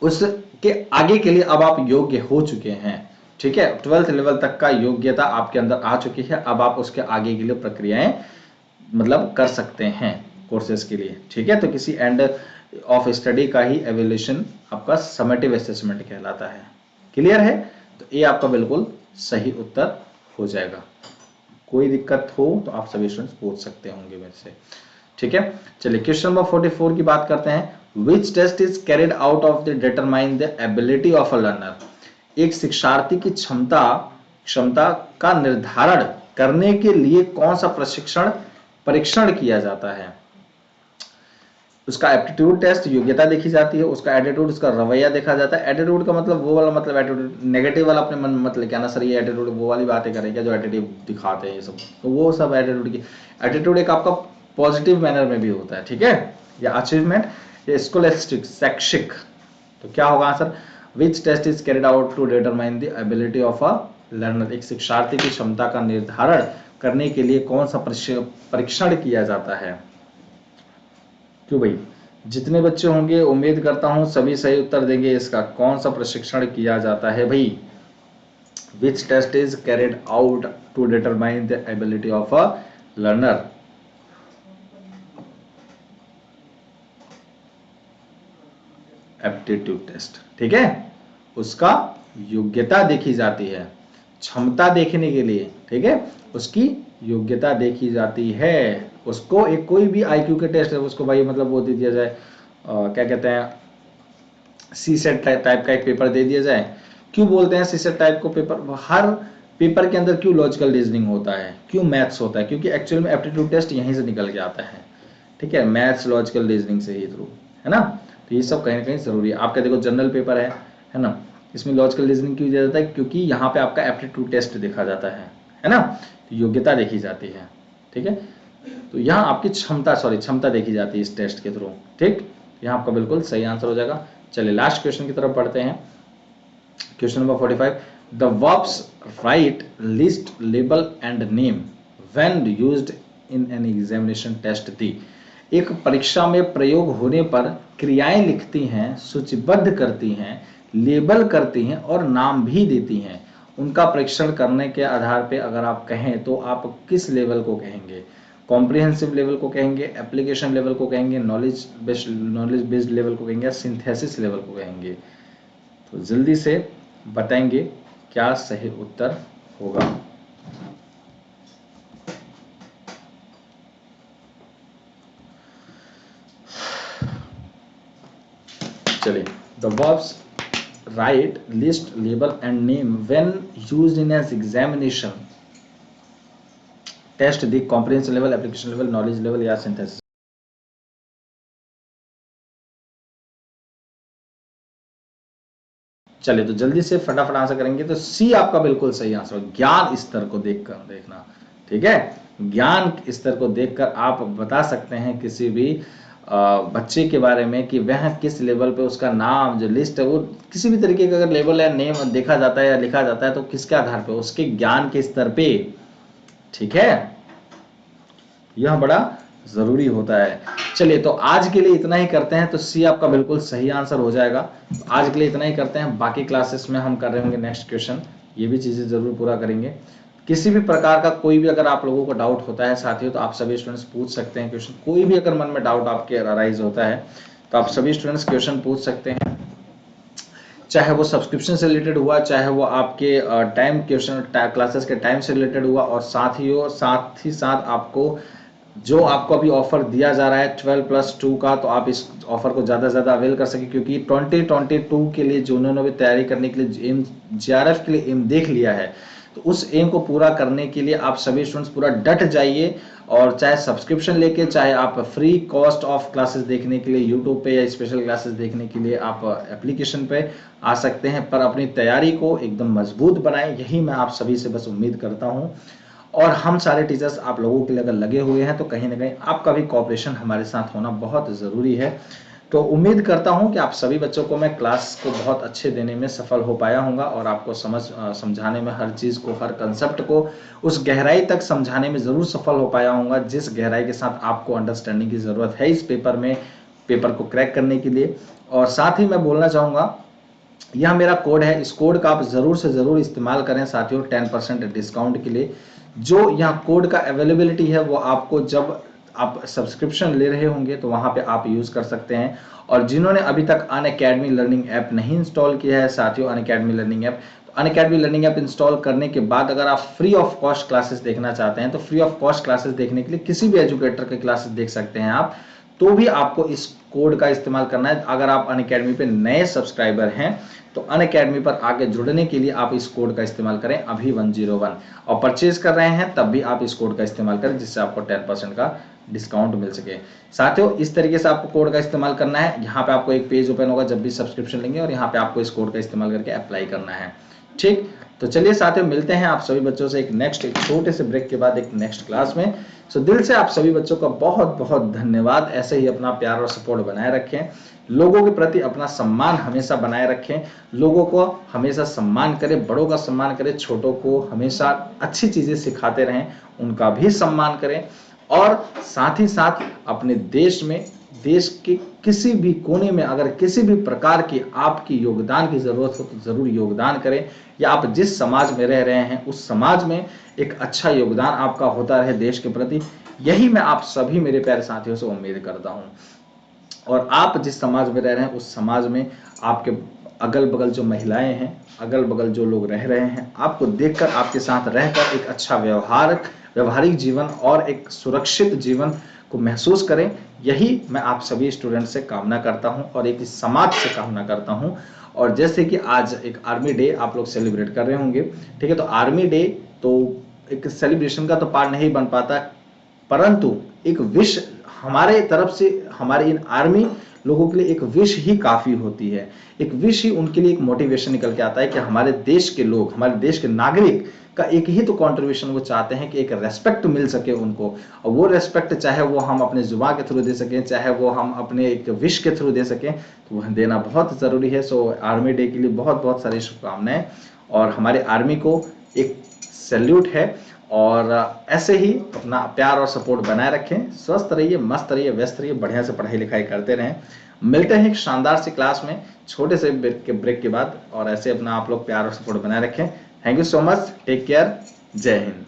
उसके आगे के लिए अब आप योग्य हो चुके हैं। ठीक है, 12th लेवल तक का योग्यता आपके अंदर आ चुकी है, अब आप उसके आगे के लिए प्रक्रियाएं मतलब कर सकते हैं कोर्सेज के लिए। ठीक है, तो किसी एंड ऑफ स्टडी का ही एवेल्यूशन आपका समेटिव असेसमेंट कहलाता है। क्लियर है? तो ये आपका बिल्कुल सही उत्तर हो जाएगा। कोई दिक्कत हो तो आप सभी स्टूडेंट्स पूछ सकते होंगे मेरे से। ठीक है, चलिए क्वेश्चन नंबर 44 की बात करते हैं। Which test is carried out of the determine the ability of a learner. एक शिक्षार्थी की क्षमता का निर्धारण करने के लिए कौन सा परीक्षण किया जाता है। उसका एप्टीट्यूड टेस्ट, योग्यता देखी जाती है, उसका एटीट्यूड, उसका रवैया देखा जाता है। एटीट्यूड का मतलब वो वाला मतलब एटीट्यूड नेगेटिव वाला अपने मन में मत लेके आना, सर ये एटीट्यूड वो वाली बातें करेंगे जो एटीट्यूड दिखाते हैं ये सब, तो वो सब एटीट्यूड की। एटीट्यूड एक आपका पॉजिटिव मैनर में भी होता है। ठीक है, या अचीवमेंट, या स्कोलेस्टिक शैक्षिक, तो क्या होगा answer. Which test is carried out to determine the ability of a learner. एक शिक्षार्थी की क्षमता का निर्धारण करने के लिए कौन सा परीक्षण किया जाता है। क्यों भाई, जितने बच्चे होंगे उम्मीद करता हूं सभी सही उत्तर देंगे। इसका कौन सा प्रशिक्षण किया जाता है भाई। Which test is carried out to determine the ability of a learner. Aptitude test. ठीक है, उसका योग्यता देखी जाती है, क्षमता देखने के लिए। ठीक है, उसकी योग्यता देखी जाती है। उसको एक कोई भी आईक्यू के टेस्ट है उसको भाई मतलब वो दे दिया जाए, क्या कहते हैं, सी सेट टाइप का एक पेपर दे दिया जाए। क्यों बोलते हैं सी सेट टाइप को पेपर, हर पेपर के अंदर क्यों लॉजिकल रीजनिंग होता है, क्यों मैथ्स होता है, क्योंकि एक्चुअल में एप्टीट्यूड टेस्ट यहीं से निकल के आता है। ठीक है, मैथ्स लॉजिकल रीजनिंग से ही थ्रू, है ना। तो ये सब कहीं ना कहीं जरूरी है। आपका देखो जनरल पेपर है ना, इसमें लॉजिकल रीजनिंग क्यों दिया जाता है, क्योंकि यहाँ पे आपका एप्टीट्यूड टेस्ट देखा जाता है ना, तो योग्यता देखी जाती है। ठीक है, तो यहाँ आपकी क्षमता देखी जाती है इस टेस्ट के थ्रू। ठीक, यहाँ आपका बिल्कुल सही आंसर हो जाएगा। चलिए लास्ट क्वेश्चन की तरफ बढ़ते हैं। Question number 45, the verbs write, list, label and name when used in an examination test दी। एक परीक्षा में प्रयोग होने पर क्रियाएं लिखती हैं, सूचीबद्ध करती हैं, लेबल करती हैं और नाम भी देती हैं। उनका परीक्षण करने के आधार पे अगर आप कहें तो आप किस लेवल को कहेंगे। कॉम्प्रिहेंसिव लेवल को कहेंगे, एप्लीकेशन लेवल को कहेंगे, नॉलेज बेस्ड लेवल को कहेंगे, सिंथेसिस लेवल को कहेंगे। तो जल्दी से बताएंगे क्या सही उत्तर होगा। चलिए, the verbs write, list, label and name when used in an examination test the comprehensive level, application level, knowledge level या सिंथेसिस। चलिए तो जल्दी से फटाफट आंसर करेंगे। तो सी आपका बिल्कुल सही आंसर, ज्ञान स्तर को देखकर देखना। ठीक है, ज्ञान स्तर को देखकर आप बता सकते हैं किसी भी बच्चे के बारे में कि वह किस लेवल पे, उसका नाम जो लिस्ट है वो किसी भी तरीके का अगर लेवल या नेम देखा जाता है या लिखा जाता है तो किसके आधार पे, उसके ज्ञान के स्तर पे। ठीक है, यह बड़ा जरूरी होता है। चलिए तो आज के लिए इतना ही करते हैं। तो सी आपका बिल्कुल सही आंसर हो जाएगा। तो आज के लिए इतना ही करते हैं, बाकी क्लासेस में हम कर रहे होंगे नेक्स्ट क्वेश्चन, ये भी चीजें जरूर पूरा करेंगे। किसी भी प्रकार का कोई भी अगर आप लोगों को डाउट होता है साथियों तो आप सभी स्टूडेंट्स पूछ सकते हैं क्वेश्चन। कोई भी अगर मन में डाउट आपके अराइज होता है तो आप सभी स्टूडेंट्स क्वेश्चन पूछ सकते हैं, चाहे वो सब्सक्रिप्शन से रिलेटेड हुआ, चाहे वो आपके टाइम क्वेश्चन क्लासेस के टाइम से रिलेटेड हुआ, और साथ ही साथ आपको जो आपको अभी ऑफर दिया जा रहा है 12+2 का, तो आप इस ऑफर को ज़्यादा से ज़्यादा अवेल कर सके, क्योंकि 2022 के लिए जो उन्होंने भी तैयारी करने के लिए एम JRF के लिए एम देख लिया है, तो उस एम को पूरा करने के लिए आप सभी स्टूडेंट्स पूरा डट जाइए। और चाहे सब्सक्रिप्शन लेके, चाहे आप फ्री कॉस्ट ऑफ क्लासेस देखने के लिए यूट्यूब पे या स्पेशल क्लासेस देखने के लिए आप एप्लीकेशन पे आ सकते हैं, पर अपनी तैयारी को एकदम मजबूत बनाएं, यही मैं आप सभी से बस उम्मीद करता हूँ। और हम सारे टीचर्स आप लोगों के लिए अगर लगे हुए हैं तो कहीं ना कहीं आपका भी कोऑपरेशन हमारे साथ होना बहुत ज़रूरी है। तो उम्मीद करता हूं कि आप सभी बच्चों को मैं क्लास को बहुत अच्छे देने में सफल हो पाया हूँगा और आपको समझाने में हर चीज़ को, हर कंसेप्ट को उस गहराई तक समझाने में ज़रूर सफल हो पाया हूँगा जिस गहराई के साथ आपको अंडरस्टैंडिंग की ज़रूरत है इस पेपर में, पेपर को क्रैक करने के लिए। और साथ ही मैं बोलना चाहूँगा, यह मेरा कोड है, इस कोड का आप ज़रूर से ज़रूर इस्तेमाल करें साथियों 10% डिस्काउंट के लिए। जो यहाँ कोड का अवेलेबिलिटी है वो आपको जब आप सब्सक्रिप्शन ले रहे होंगे तो वहाँ पे आप यूज़ कर सकते हैं। और जिन्होंने अभी तक अनअकैडमी लर्निंग ऐप नहीं इंस्टॉल किया है साथियों, अनअकैडमी लर्निंग ऐप, तो अनअकैडमी लर्निंग ऐप इंस्टॉल करने के बाद अगर आप फ्री ऑफ कॉस्ट क्लासेस देखना चाहते हैं तो फ्री ऑफ कॉस्ट क्लासेस देखने के लिए किसी भी एजुकेटर के क्लासेस देख सकते हैं आप। तो भी आपको इस कोड का इस्तेमाल करना है। अगर आप अनअकैडमी पे नए सब्सक्राइबर हैं तो अनअकैडमी पर आगे जुड़ने के लिए आप इस कोड का इस्तेमाल करें अभी 101, और परचेज कर रहे हैं तब भी आप इस कोड का इस्तेमाल करें जिससे आपको 10% का डिस्काउंट मिल सके। साथियों इस तरीके से आपको कोड का इस्तेमाल करना है। यहाँ पे आपको एक पेज ओपन होगा जब भी सब्सक्रिप्शन लेंगे और यहाँ पे आपको इस कोड का इस्तेमाल करके अप्लाई करना है। ठीक, तो चलिए साथियों मिलते हैं आप सभी बच्चों से एक छोटे से ब्रेक के बाद एक नेक्स्ट क्लास में। सो दिल से आप सभी बच्चों का बहुत बहुत धन्यवाद। ऐसे ही अपना प्यार और सपोर्ट बनाए रखें, लोगों के प्रति अपना सम्मान हमेशा बनाए रखें, लोगों को हमेशा सम्मान करें, बड़ों का सम्मान करें, छोटों को हमेशा अच्छी चीजें सिखाते रहें, उनका भी सम्मान करें। और साथ ही साथ अपने देश में, देश के किसी भी कोने में अगर किसी भी प्रकार की आपकी योगदान की जरूरत हो तो जरूर योगदान करें, या आप जिस समाज में रह रहे हैं उस समाज में एक अच्छा योगदान आपका होता रहे देश के प्रति। यही मैं आप सभी मेरे प्यारे साथियों से उम्मीद करता हूं। और आप जिस समाज में रह रहे हैं उस समाज में आपके अगल बगल जो महिलाएं हैं, अगल बगल जो लोग रह रहे हैं, आपको देखकर, आपके साथ रहकर एक अच्छा व्यवहारिक जीवन और एक सुरक्षित जीवन को महसूस करें। यही मैं आप सभी स्टूडेंट से कामना करता हूं और एक समाज से कामना करता हूं। और जैसे कि आज एक आर्मी डे आप लोग सेलिब्रेट कर रहे होंगे, ठीक है, तो आर्मी डे तो एक सेलिब्रेशन का तो पार्ट नहीं बन पाता, परंतु एक विश हमारे तरफ से हमारे इन आर्मी लोगों के लिए एक विश ही काफी होती है। एक विश ही उनके लिए एक मोटिवेशन निकल के आता है कि हमारे देश के लोग, हमारे देश के नागरिक का एक ही तो कंट्रीब्यूशन वो चाहते हैं कि एक रेस्पेक्ट मिल सके उनको। और वो रेस्पेक्ट चाहे वो हम अपने जुबान के थ्रू दे सकें, चाहे वो हम अपने एक विश के थ्रू दे सकें, तो वह देना बहुत ज़रूरी है। सो आर्मी डे के लिए बहुत बहुत सारी शुभकामनाएं और हमारे आर्मी को एक सैल्यूट है। और ऐसे ही अपना प्यार और सपोर्ट बनाए रखें। स्वस्थ रहिए, मस्त रहिए, व्यस्त रहिए, बढ़िया से पढ़ाई लिखाई करते रहें। मिलते हैं एक शानदार सी क्लास में छोटे से ब्रेक के बाद, और ऐसे अपना आप लोग प्यार और सपोर्ट बनाए रखें। Thank you so much, take care, जय हिंद।